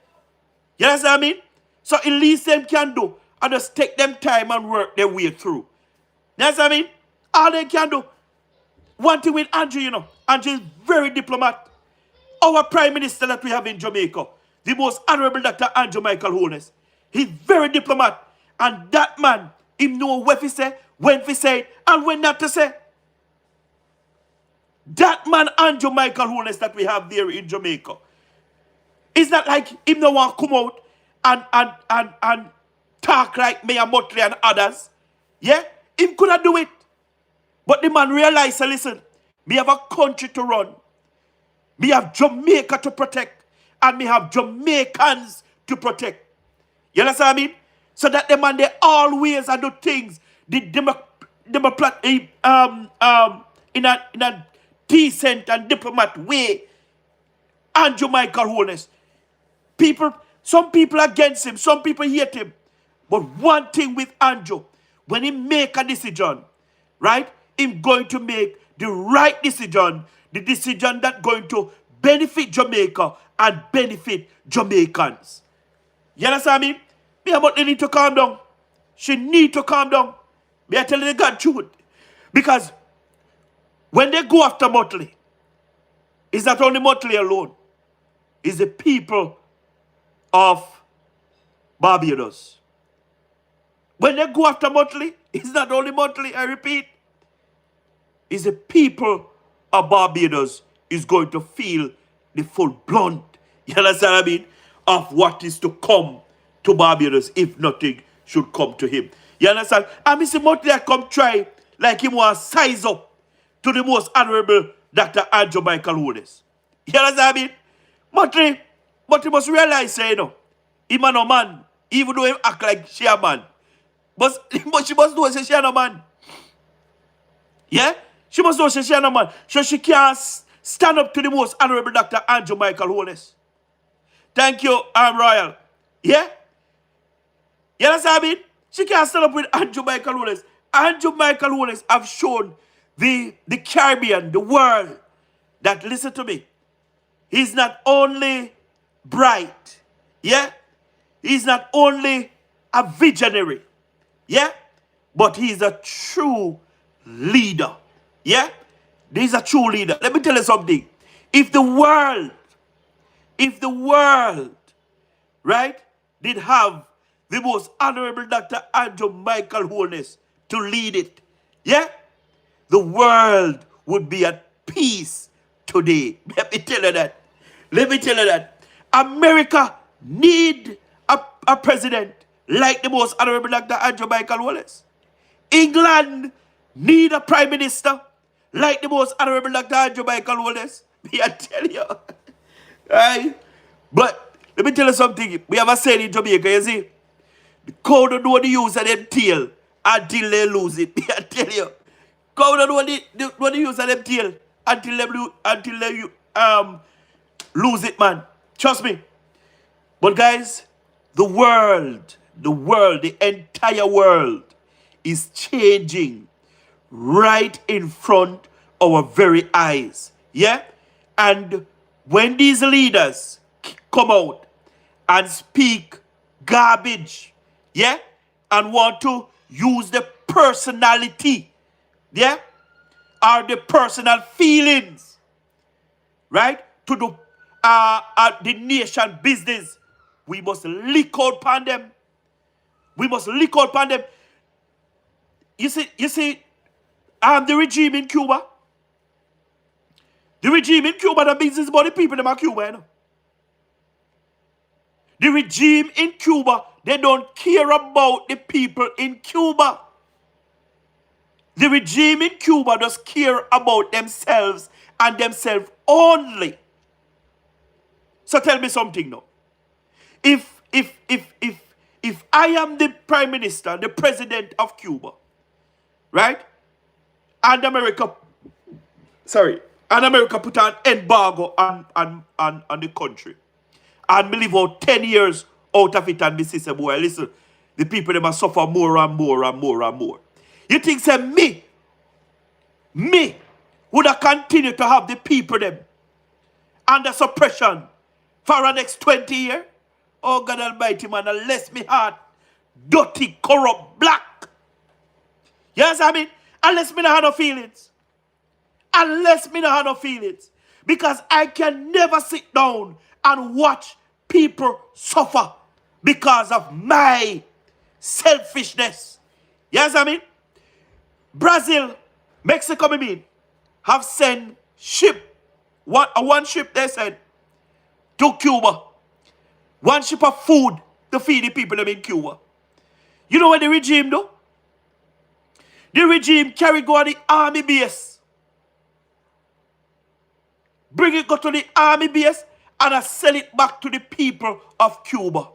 You understand what I mean? So at least them can do and just take them time and work their way through. You understand what I mean? All they can do. One thing with Andrew, you know, Andrew is very diplomat. Our prime minister that we have in Jamaica, the most honorable Dr. Andrew Michael Holness, he's very diplomat. And that man, he know what he say, when he say it, and when not to say. That man, Andrew Michael Holness, that we have there in Jamaica, it's not like him no want to come out and talk like Mayor Motley and others. Yeah? Him could not do it. But the man realized, listen, me have a country to run. Me have Jamaica to protect. And me have Jamaicans to protect. You understand what I mean? So that the man, they always do things in a decent and diplomat way. Andrew Michael Holness. Some people against him, some people hate him. But one thing with Andrew, when he make a decision, right, he's going to make the right decision, the decision that's going to benefit Jamaica and benefit Jamaicans. You understand me? Me about they need to calm down. She need to calm down. Me I tell you the God truth. Because when they go after Motley, it's not only Motley alone. It's the people of Barbados. When they go after Motley, it's not only Motley, I repeat. It's the people of Barbados is going to feel the full blunt, you understand what I mean, of what is to come to Barbados if nothing should come to him. You understand? And Mr. Motley come try like him want to size up to the most honorable Dr. Andrew Michael Holness. You understand what I mean? Motley must realize, you know, him a no man, even though he act like she a man. But she must know she a no man. Yeah? She must know she a no man. So she can't stand up to the most honorable Dr. Andrew Michael Holness. Thank you, Royal. Yeah? You understand what I mean? She can't stand up with Andrew Michael Holness. Andrew Michael Holness have shown the Caribbean, the world, that, listen to me, he's not only bright, yeah? He's not only a visionary, yeah? But he's a true leader, yeah? He's a true leader. Let me tell you something. If the world, right, did have the most honorable Dr. Andrew Michael Holness to lead it, yeah? The world would be at peace today. Let me tell you that. Let me tell you that. America need a president like the most honorable Dr. Andrew Michael Holness. England need a prime minister like the most honorable Dr. Andrew Michael Holness. Me I tell you. Right? But let me tell you something. We have a saying in Jamaica, you see. The cow don't know the use of them tail until they lose it. Me I tell you. Cow don't know the use of them tail until they lose it, man. Trust me. But guys, the entire world is changing right in front of our very eyes. Yeah? And when these leaders come out and speak garbage, yeah, and want to use the personality, yeah, or the personal feelings, right, to do the nation business, we must lick out upon them. We must lick out upon them. You see, the regime in Cuba. The regime in Cuba, that business about the people in Cuba, you know. The regime in Cuba, they don't care about the people in Cuba. The regime in Cuba does care about themselves and themselves only. So tell me something now. If I am the prime minister, the president of Cuba, right? And America put an embargo on the country. And me live out 10 years out of it and me say, boy, listen, the people them must suffer more and more and more and more. You think say me would have continued to have the people them under suppression for the next 20 years? Oh God Almighty, man, unless me heart dirty, corrupt, black. Yes, I mean, unless me not have no feelings. Unless me not have no feelings. Because I can never sit down and watch people suffer because of my selfishness. Yes, I mean, Brazil, Mexico, I mean, have sent one ship, they said, to Cuba. One ship of food to feed the people them in Cuba. You know what the regime do? The regime carry go to the army base. Bring it go to the army base and I sell it back to the people of Cuba.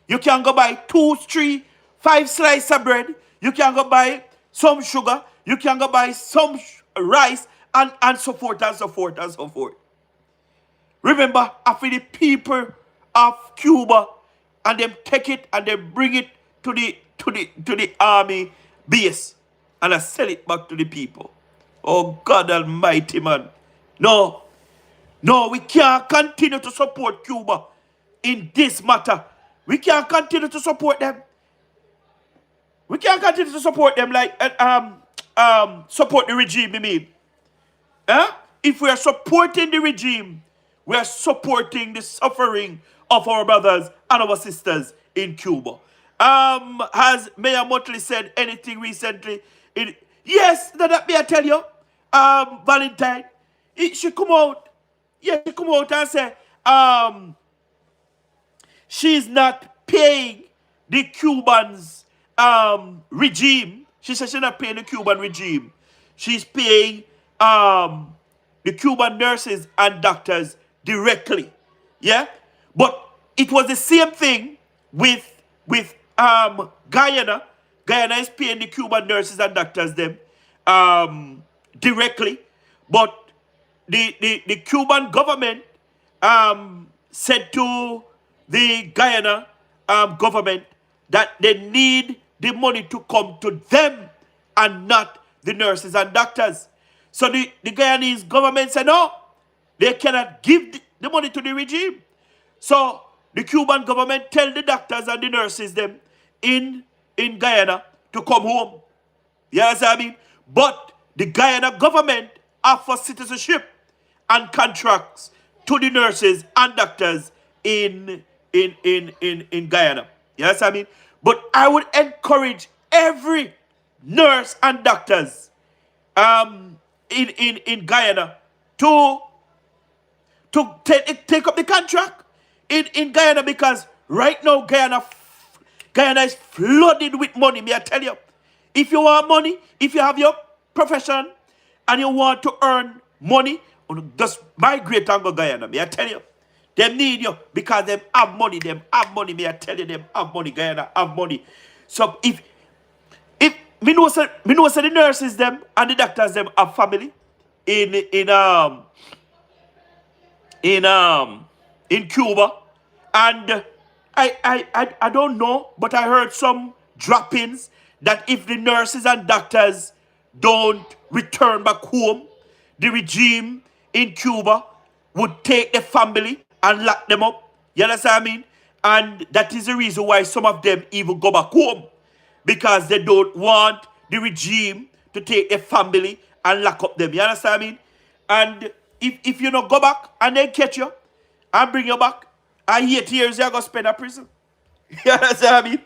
You can go buy 2, 3, 5 slices of bread. You can go buy some sugar. You can go buy some rice and so forth and so forth and so forth. Remember, after the people of Cuba, and them take it and they bring it to the army base, and I sell it back to the people. Oh God Almighty, man. No, no, we can't continue to support Cuba in this matter. We can't continue to support them. We can't continue to support them like support the regime, I mean. Huh? If we are supporting the regime, we are supporting the suffering of our brothers and our sisters in Cuba. Has Mayor Motley said anything recently? Yes, that may I tell you, Valentine, she come out, yeah, she come out and say, she's not paying the Cubans regime. She said she's not paying the Cuban regime. She's paying the Cuban nurses and doctors directly. Yeah? But it was the same thing with Guyana. Guyana is paying the Cuban nurses and doctors them directly. But the Cuban government said to the Guyana government that they need the money to come to them and not the nurses and doctors. So the Guyanese government said no, they cannot give the money to the regime. So the Cuban government tell the doctors and the nurses them in Guyana to come home. You understand what I mean? But the Guyana government offers citizenship and contracts to the nurses and doctors in Guyana. You understand what I mean? But I would encourage every nurse and doctors in Guyana to take up the contract in Guyana, because right now Guyana is flooded with money, may I tell you. If you want money, if you have your profession and you want to earn money, just migrate and go Guyana, may I tell you. They need you because they have money, may I tell you, them have money, Guyana have money. So if me know say the nurses them and the doctors them have family in Cuba, and I don't know, but I heard some droppings that if the nurses and doctors don't return back home, the regime in Cuba would take the family and lock them up. You understand what I mean? And that is the reason why some of them even go back home, because they don't want the regime to take their family and lock up them. You understand what I mean? And if you don't go back and they catch you and bring you back, and 8 years you're going to spend in prison. You understand what I mean?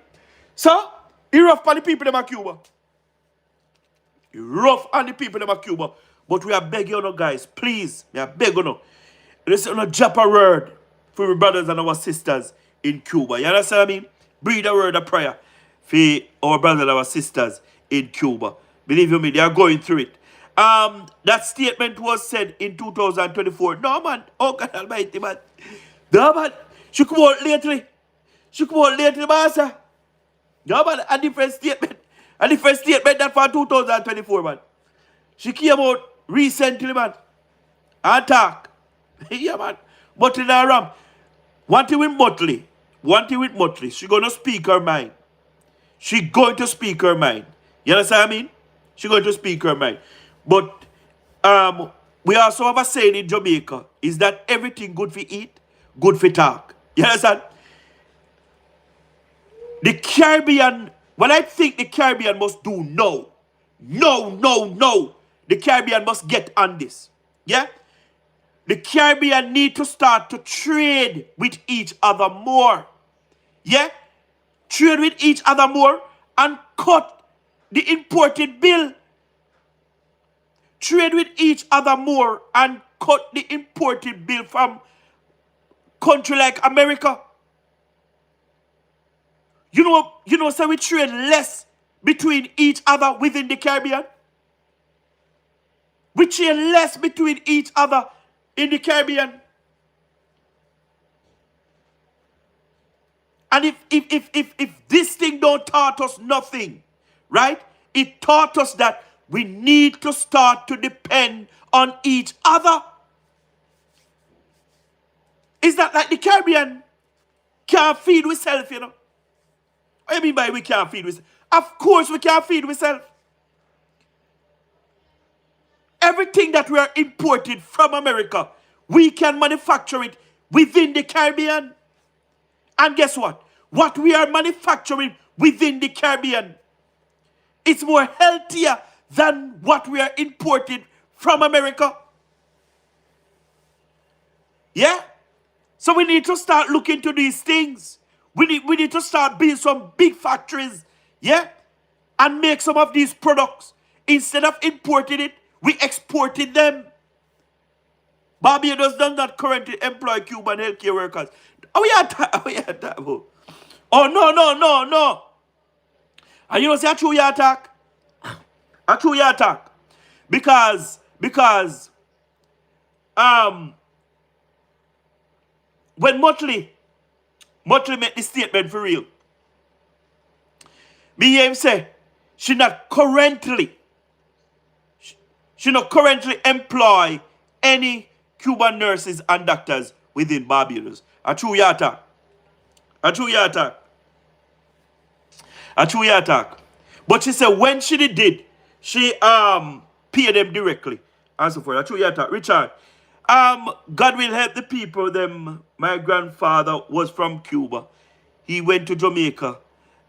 So, it's rough on the people in Cuba. It's rough on the people in Cuba. But we are begging you, guys, please, we are begging you. Let's not drop a word for our brothers and our sisters in Cuba. You understand what I mean? Breathe a word of prayer for our brothers and our sisters in Cuba. Believe you me, they are going through it. That statement was said in 2024. No, man. Oh, God Almighty, man. No, man. She come out lately. Master. No, man. A different statement. That for 2024, man. She came out recently, man. And talk. Yeah, man. But in her ram. One thing with Motley. She gonna speak her mind. She going to speak her mind. You understand what I mean? She going to speak her mind. But we also have a saying in Jamaica, is that everything good for eat, good for talk. You understand? The Caribbean, what I think the Caribbean must do now, no. The Caribbean must get on this. Yeah? The Caribbean need to start to trade with each other more. Yeah? Trade with each other more and cut the imported bill. Trade with each other more and cut the imported bill from country like America. You know, so we trade less between each other within the Caribbean. We trade less between each other in the Caribbean. And if this thing don't taught us nothing, right? It taught us that we need to start to depend on each other. It's not like the Caribbean can't feed ourselves, you know. What do you mean by we can't feed ourselves? Of course we can't feed ourselves. Everything that we are imported from America, we can manufacture it within the Caribbean. And guess what? What we are manufacturing within the Caribbean, it's more healthier than what we are imported from America. Yeah? So we need to start looking to these things. We need to start building some big factories. Yeah? And make some of these products. Instead of importing it, we exported them. Barbados does not currently employ Cuban healthcare workers. Oh, yeah, oh, no. And you know, say a true attack. A true attack. Because when Motley made the statement for real, me hear him say she not currently employ any Cuban nurses and doctors within Barbados. A true attack. A true attack. A true attack. But she said when she did, she paid them directly. And so forth. A true attack. Richard, God will help the people. Them. My grandfather was from Cuba. He went to Jamaica.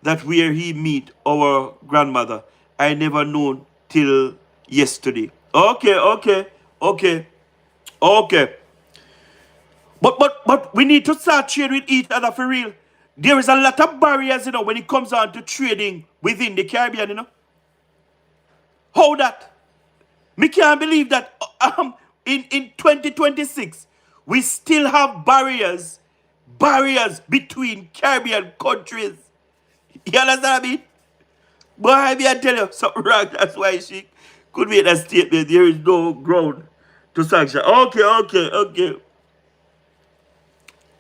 That where he meet our grandmother. I never known till yesterday. Okay. But we need to start trading with each other for real. There is a lot of barriers, you know, when it comes on to trading within the Caribbean, you know. How that? Me can't believe that in 2026, we still have barriers between Caribbean countries. You understand what I mean? Boy, I tell you something wrong. That's why she could make that statement. There is no ground to sanction. Okay.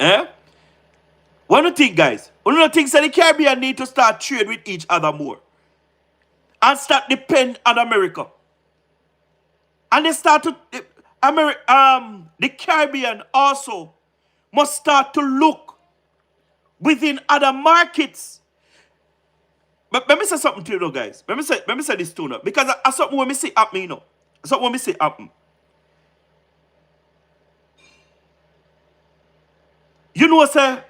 Eh? One of the things, guys. One of the things that the Caribbean need to start trade with each other more. And start depend on America. And they start to the Caribbean also must start to look within other markets. But let me say something to you though, guys. Let me say this to you now. Because I something when me see happen, you know. Something when me see happen. You know, sir,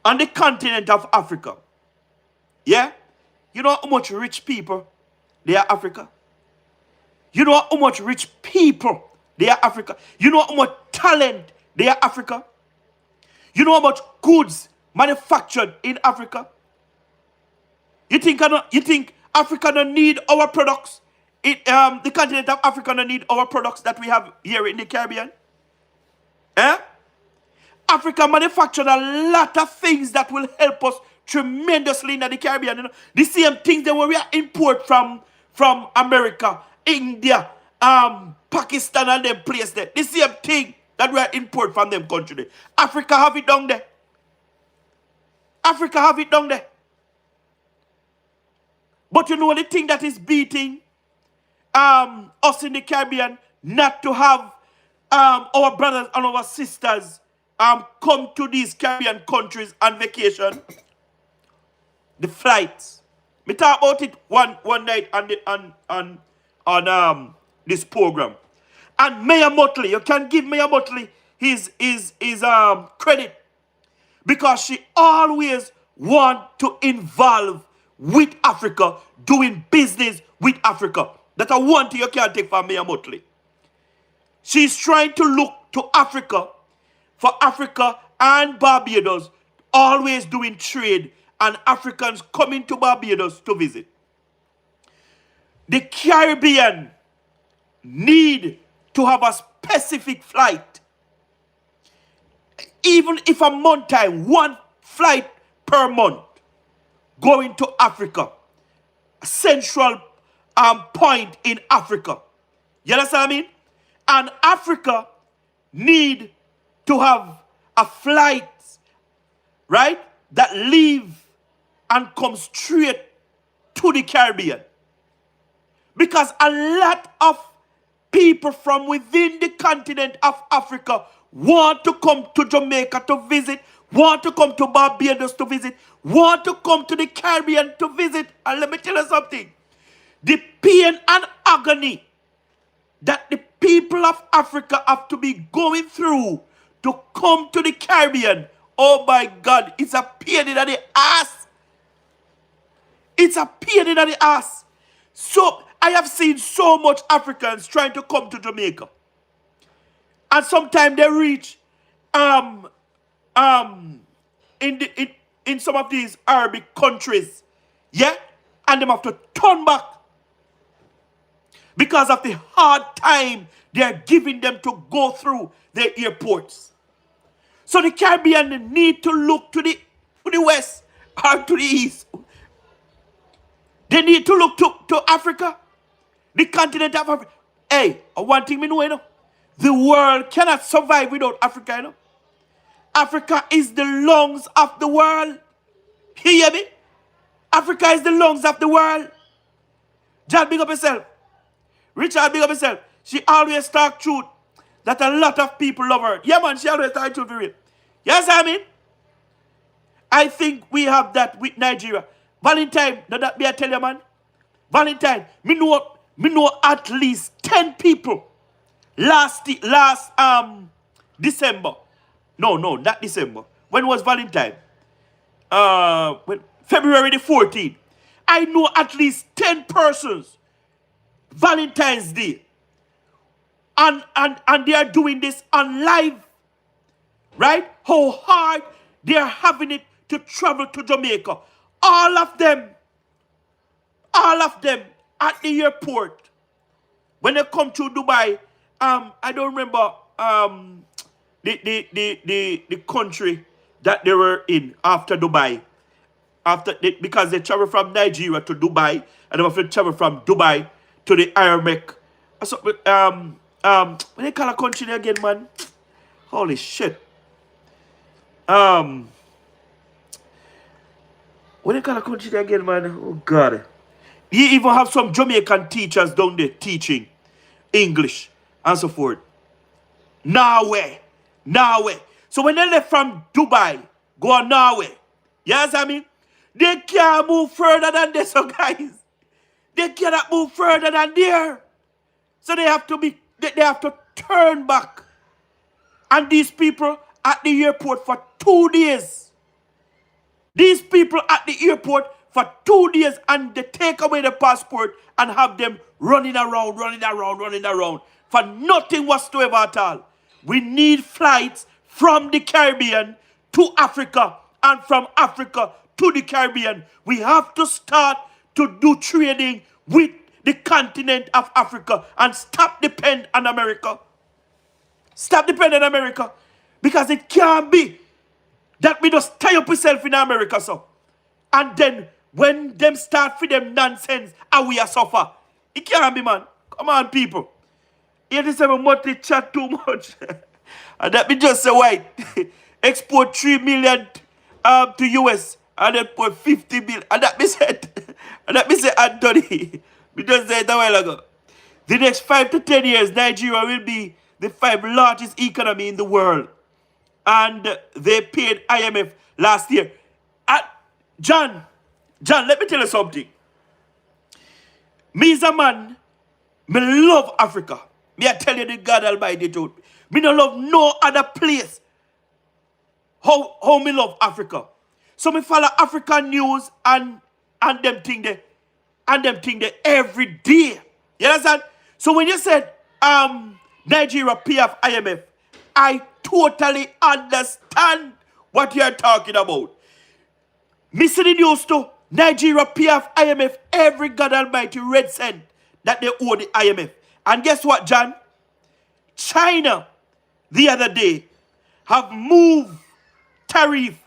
on the continent of Africa, yeah? You know how much rich people they are Africa? You know how much rich people they are Africa? You know how much talent they are Africa? You know how much goods manufactured in Africa? You think Africa don't need our products? The continent of Africa don't need our products that we have here in the Caribbean? Eh? Africa manufactured a lot of things that will help us tremendously in the Caribbean. You know? The same things that we are import from America, India, Pakistan and them places there. The same thing that we are import from them country there. Africa have it down there. Africa have it down there. But you know the thing that is beating us in the Caribbean not to have our brothers and our sisters come to these Caribbean countries on vacation? The flights. We talk about it one night on this program. And Mayor Motley, you can give Mayor Motley his credit. Because she always want to involve with Africa, doing business with Africa. That's a one thing you can't take from Mayor Motley. She's trying to look to Africa, for Africa and Barbados, always doing trade, and Africans coming to Barbados to visit. The Caribbean need to have a specific flight. Even if a month time, one flight per month, going to Africa, a central point in Africa. You understand what I mean? And Africa need to have a flight, right, that leave and come straight to the Caribbean. Because a lot of people from within the continent of Africa want to come to Jamaica to visit, want to come to Barbados to visit, want to come to the Caribbean to visit. And let me tell you something. The pain and agony that the people of Africa have to be going through to come to the Caribbean, oh my God, it's a pain in the ass. It's a pain in the ass. So I have seen so much Africans trying to come to Jamaica. And sometimes they reach in some of these Arabic countries. Yeah? And they have to turn back because of the hard time they are giving them to go through their airports. So the Caribbean need to look to the west or to the east. They need to look to Africa, the continent of Africa. Hey, one thing me know, you know, the world cannot survive without Africa, you know. Africa is the lungs of the world. You hear me? Africa is the lungs of the world. John, big up yourself. Richard, big up yourself. She always talk truth that a lot of people love her. Yeah, man, she always talk truth for real. Yes, I mean? I think we have that with Nigeria. Valentine, that be I tell you, man? Valentine, me know at least 10 people last December. No, not December. When was Valentine? February the 14th. I know at least 10 persons Valentine's Day. And they are doing this on live. Right? How hard they are having it to travel to Jamaica. All of them at the airport. When they come to Dubai, I don't remember the country that they were in after Dubai. Because they travel from Nigeria to Dubai, and they have to travel from Dubai to the Arabic. So, what they call a country again, man? Holy shit. What they call a country again, man? Oh God. You even have some Jamaican teachers down there teaching English and so forth. Norway. So when they left from Dubai, go on Norway. Yes, I mean? They can't move further than this, so guys. They cannot move further than there. So they have to turn back. And these people at the airport for 2 days. These people at the airport for 2 days, and they take away the passport and have them running around for nothing whatsoever at all. We need flights from the Caribbean to Africa and from Africa to the Caribbean. We have to start to do trading with the continent of Africa and stop depend on America. Stop depending on America. Because it can't be that we just tie up ourselves in America, so. And then when them start for them nonsense, and we are suffer. It can't be, man. Come on, people. 87 months they chat too much. And that be just say white. Export 3 million to US and then put 50 million. And that be said. And that be said, Anthony. We just said it a while ago. The next 5 to 10 years, Nigeria will be the 5th largest economy in the world. And they paid IMF last year. John, let me tell you something. Me as a man, me love Africa. Me I tell you the God Almighty truth. Me don't love no other place. How me love Africa. So me follow African news and them thing there. And them thing there every day. You understand? So when you said Nigeria pay off IMF, I totally understand what you're talking about. Me see the news too. Nigeria pay off IMF every God Almighty red cent that they owe the IMF. And guess what, John? China, the other day, have moved tariff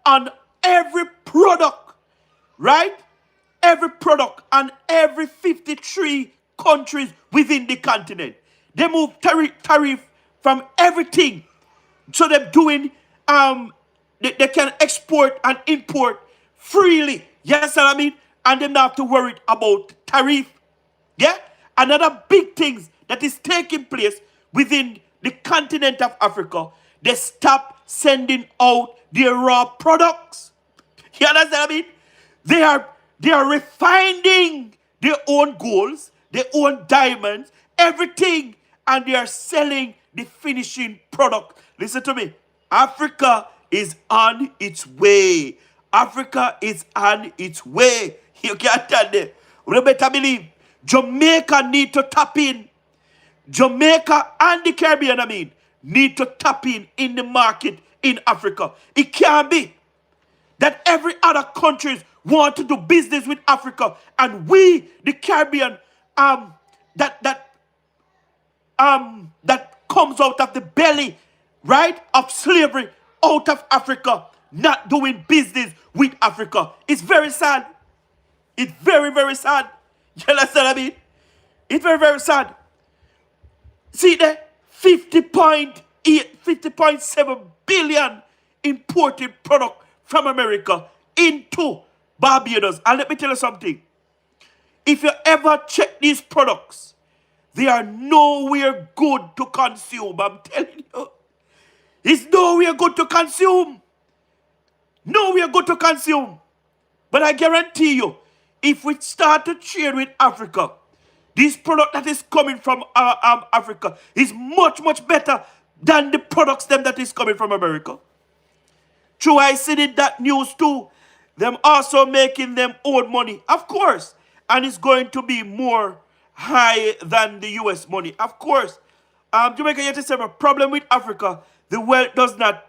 on every product, right? Every product on every 53 countries within the continent. They move tariff from everything. So they're doing, they can export and import freely. Yes, what I mean? And they don't have to worry about tariff. Yeah? Another big thing that is taking place within the continent of Africa, they stop sending out their raw products. You understand what I mean? They are refining their own goals, their own diamonds, everything, and they are selling the finishing product. Listen to me. Africa is on its way. Africa is on its way. You can't tell them. You better believe. Jamaica need to tap in. Jamaica and the Caribbean, need to tap in the market in Africa. It can't be that every other countries want to do business with Africa, and we, the Caribbean, that comes out of the belly, right, of slavery, out of Africa, not doing business with Africa. It's very sad. It's very, very sad. You understand what I mean? It's very, very sad. See there, 50.8, 50.7 billion imported product from America into Barbados. And let me tell you something. If you ever check these products, they are nowhere good to consume. I'm telling you. It's nowhere good to consume. Nowhere good to consume. But I guarantee you, if we start to trade with Africa, this product that is coming from Africa is much, much better than the products them that is coming from America. True, I see it, that news too. Them also making them own money, of course. And it's going to be more high than the US money, of course. Jamaica, you have to say a problem with Africa. The wealth does not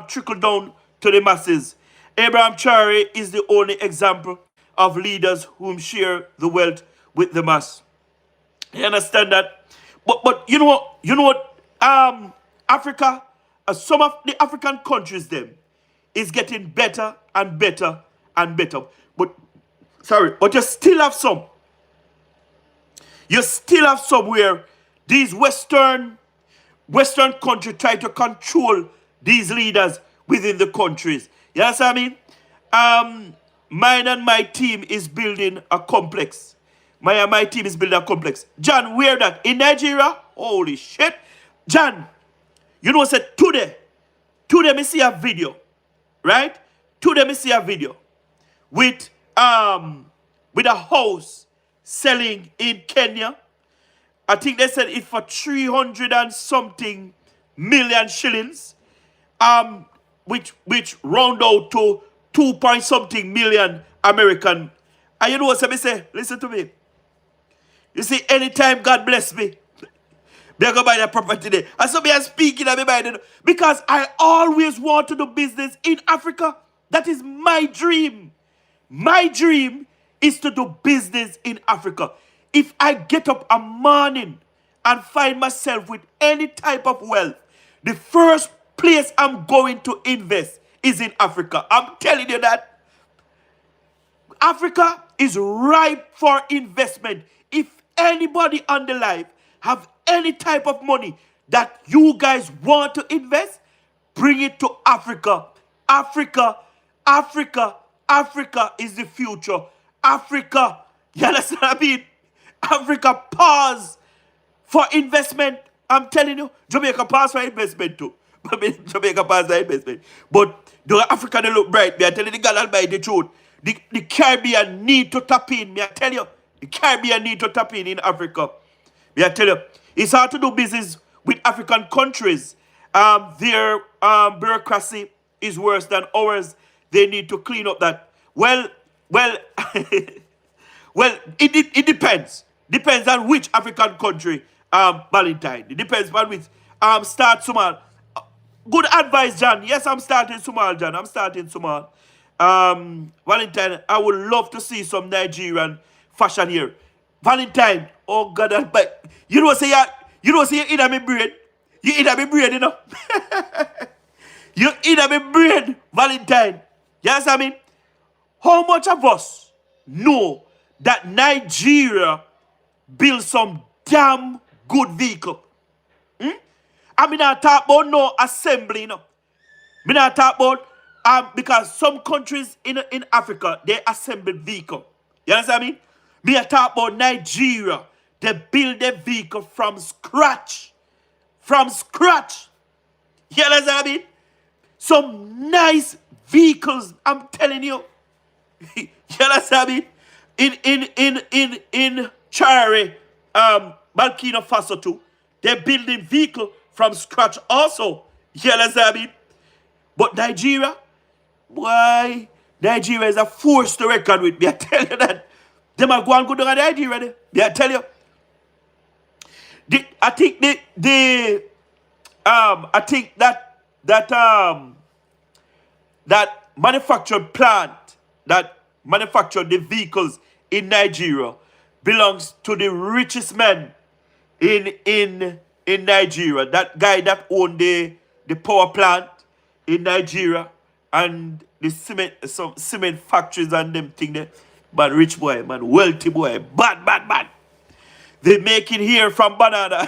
trickle down to the masses. Abraham Chari is the only example of leaders whom share the wealth with the mass. You understand that? But you know what? Africa, some of the African countries them is getting better and better and better. But but you still have some. You still have some where these Western countries try to control these leaders within the countries. You understand what I mean? Mine and my team is building a complex. My team is building a complex. John, where that? In Nigeria? Holy shit. John, you know, said today me see a video, right? Today me see a video with a house selling in Kenya. I think they said it for 300 and something million shillings, which round out to 2 point something million American. And you know what I say? Listen to me. You see, anytime God bless me, they go buy that property there. And so me are speaking and me buy it because I always want to do business in Africa. That is my dream. My dream is to do business in Africa. If I get up a morning and find myself with any type of wealth, the first place I'm going to invest is in Africa. I'm telling you that. Africa is ripe for investment. If anybody on the live have any type of money that you guys want to invest, bring it to Africa. Africa is the future. Africa, you understand what I mean? Africa pause for investment. I'm telling you, Jamaica pause for investment too. Jamaica pause for investment. But the Africa, they look bright. Me I tell you the God Almighty truth. The Caribbean need to tap in. Me I tell you, the Caribbean need to tap in Africa. Me I tell you, it's hard to do business with African countries. Their bureaucracy is worse than ours. They need to clean up that. Well, well, it depends. Depends on which African country, Valentine. It depends on which. Start small. Good advice, John. Yes, I'm starting small, John. I'm starting small. Valentine, I would love to see some Nigerian fashion here. Valentine, oh God, but you know say you eat at me brain. You eat at me brain, you know. You eat at me brain, Valentine. Yes, I mean, how much of us know that Nigeria build some damn good vehicle? I mean, I talk about no assembly, you know. Me not talk about because some countries in Africa they assemble vehicle. You understand me? Me I talk about Nigeria. They build their vehicle from scratch. from scratch. You understand what I mean? Some nice vehicles, I'm telling you. You understand what I mean? In Chari, Burkina Faso too, they're building vehicle from scratch also. You understand what I mean? But Nigeria, boy, Nigeria is a force to reckon with. Me, I tell you that. Them are going good on Nigeria. Me, I tell you. I think I think that manufactured plant that manufactured the vehicles in Nigeria belongs to the richest man in Nigeria. That guy that owned the power plant in Nigeria and the some cement factories and them thing there. Man, rich boy, man, wealthy boy, bad. They make it here from banana.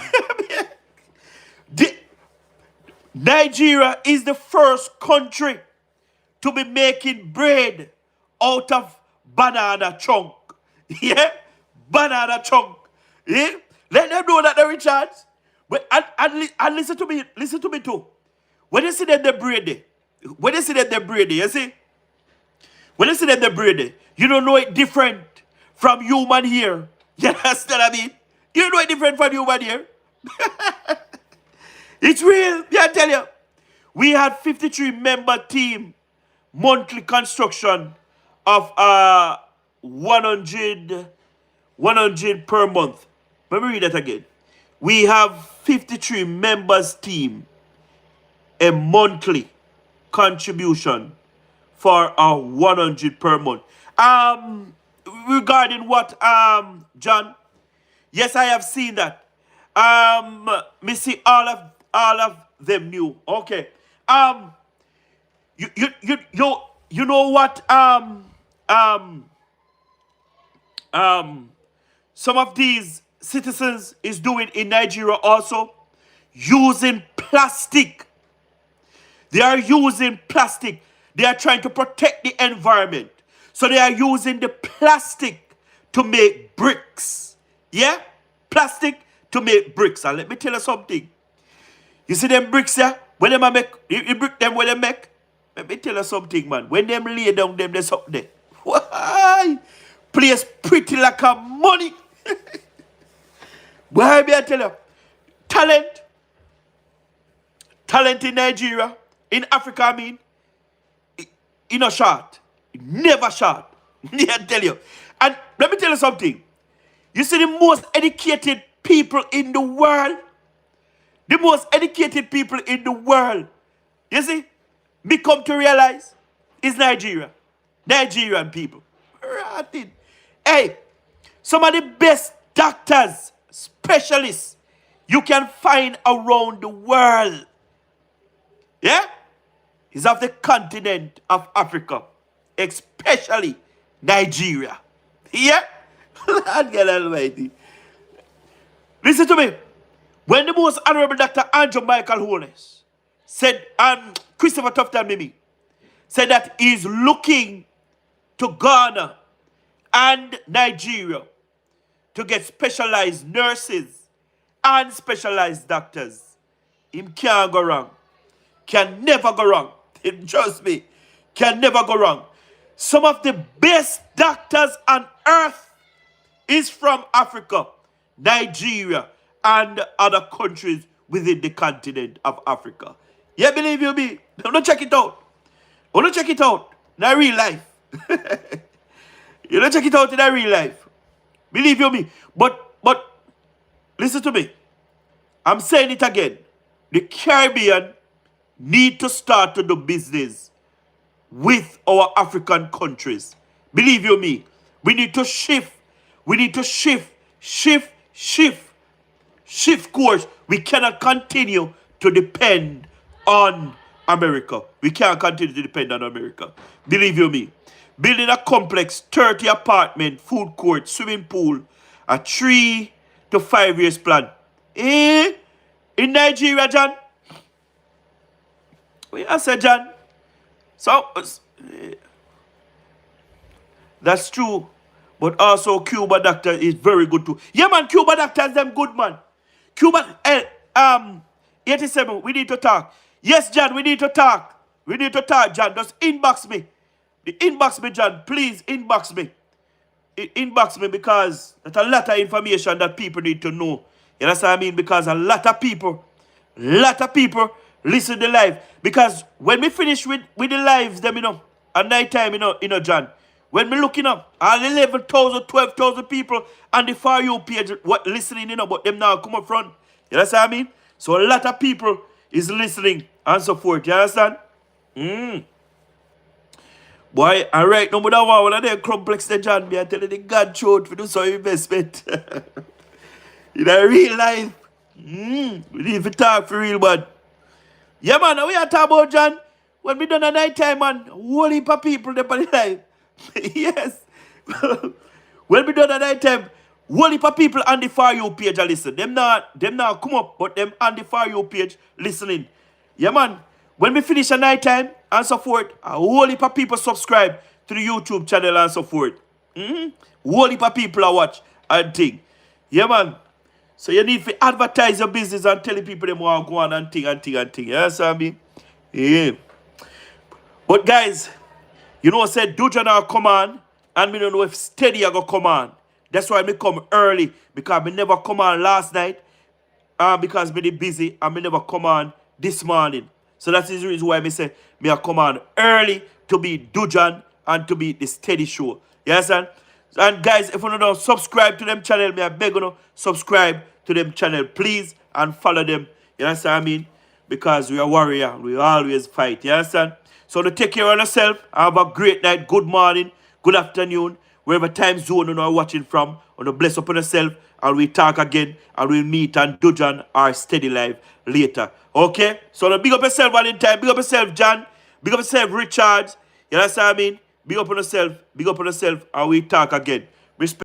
Nigeria is the first country to be making bread out of banana chunk. Yeah? Banana chunk. Yeah? Let them know that they're Richard. But and listen to me too. When you see them the bread there, you see? When you see them the bread there, you don't know it different from human hair. You understand what I mean? You know it different from human hair. It's real, yeah, I tell you. We had 53 member team monthly construction of 100 per month. Let me read that again. We have 53 members team a monthly contribution for 100 per month. Regarding what John? Yes, I have seen that. Me see all of them new. Okay. You know what some of these citizens is doing in Nigeria also? Using plastic. They are using plastic. They are trying to protect the environment. So they are using the plastic to make bricks. Yeah? Plastic to make bricks. And let me tell you something. You see them bricks here? When them make, you brick them when they make. Let me tell you something, man. When them lay down them, there's something there. Why? Place pretty like a money. Why me I tell you? Talent in Nigeria, in Africa, I mean, in a short. Never short. I tell you. And let me tell you something. You see the most educated people in the world? The most educated people in the world, you see, me come to realize is Nigeria. Nigerian people. Rotted. Hey, some of the best doctors, specialists you can find around the world, yeah, is of the continent of Africa, especially Nigeria. Yeah? Lord God Almighty. Listen to me. When the most honorable Dr. Andrew Michael Holness said, Christopher Tufton Mimi, said that he's looking to Ghana and Nigeria to get specialized nurses and specialized doctors. Him can't go wrong. Can never go wrong. Trust me. Can never go wrong. Some of the best doctors on earth is from Africa, Nigeria, and other countries within the continent of Africa. Yeah, believe you me. Don't check it out. Don't check it out in real life. You don't check it out in real life. Believe you me. But listen to me. I'm saying it again. The Caribbean need to start to do business with our African countries. Believe you me. We need to shift. We need to shift course. We cannot continue to depend on America. We can't continue to depend on America. Believe you me. Building a complex 30 apartment, food court, swimming pool, a 3 to 5 years plan. In Nigeria, John. We are said, John. So that's true. But also Cuba doctor is very good too. Yeah, man, Cuba doctors them good, man. Cuba, 87, we need to talk. Yes, John, we need to talk. We need to talk, John. Just inbox me. Inbox me, John. Please inbox me. Inbox me because that's a lot of information that people need to know. You understand what I mean? Because a lot of people listen to the live. Because when we finish with the lives, them, at night time, John, when me looking up, all 11,000, 12,000 people on the For You page what listening, but them now come up front. You understand what I mean? So a lot of people is listening and so forth. You understand? Boy, and right now, that one of them complex the John, me I tell you the God truth for do some investment. In a real life. We need to talk for real, man. Yeah, man, we are talking about John. When we done a night time, man, whole heap of people there on the live. Yes. When we done a night time, whole heap of people on the For You page are listening. Them not come up, but them on the For You page listening. Yeah, man. When we finish a night time and so forth, a whole heap of people subscribe to the YouTube channel and so forth. Whole heap of people are watch and think. Yeah, man. So you need to advertise your business and tell the people them want to go on and think and think and think. You understand me? Yeah. But guys, I said Duja now come on, and me don't know if Steady I go come on. That's why me come early, because me never come on last night, because me busy, and me never come on this morning. So that's the reason why me say me I come on early to be Dujan and to be the Steady show. You understand? And guys, if you don't subscribe to them channel, me I beg you subscribe to them channel, please, and follow them. You understand what I mean? Because we are warrior, we always fight. You understand? So to take care of yourself, have a great night, good morning, good afternoon, wherever time zone you are watching from. On bless upon yourself, and we talk again, and we'll meet and Dujan our Steady live later. Okay? So now big up yourself, Valentine, big up yourself, John, big up yourself, Richard. You understand what I mean? Big up on yourself, and we talk again. Respect.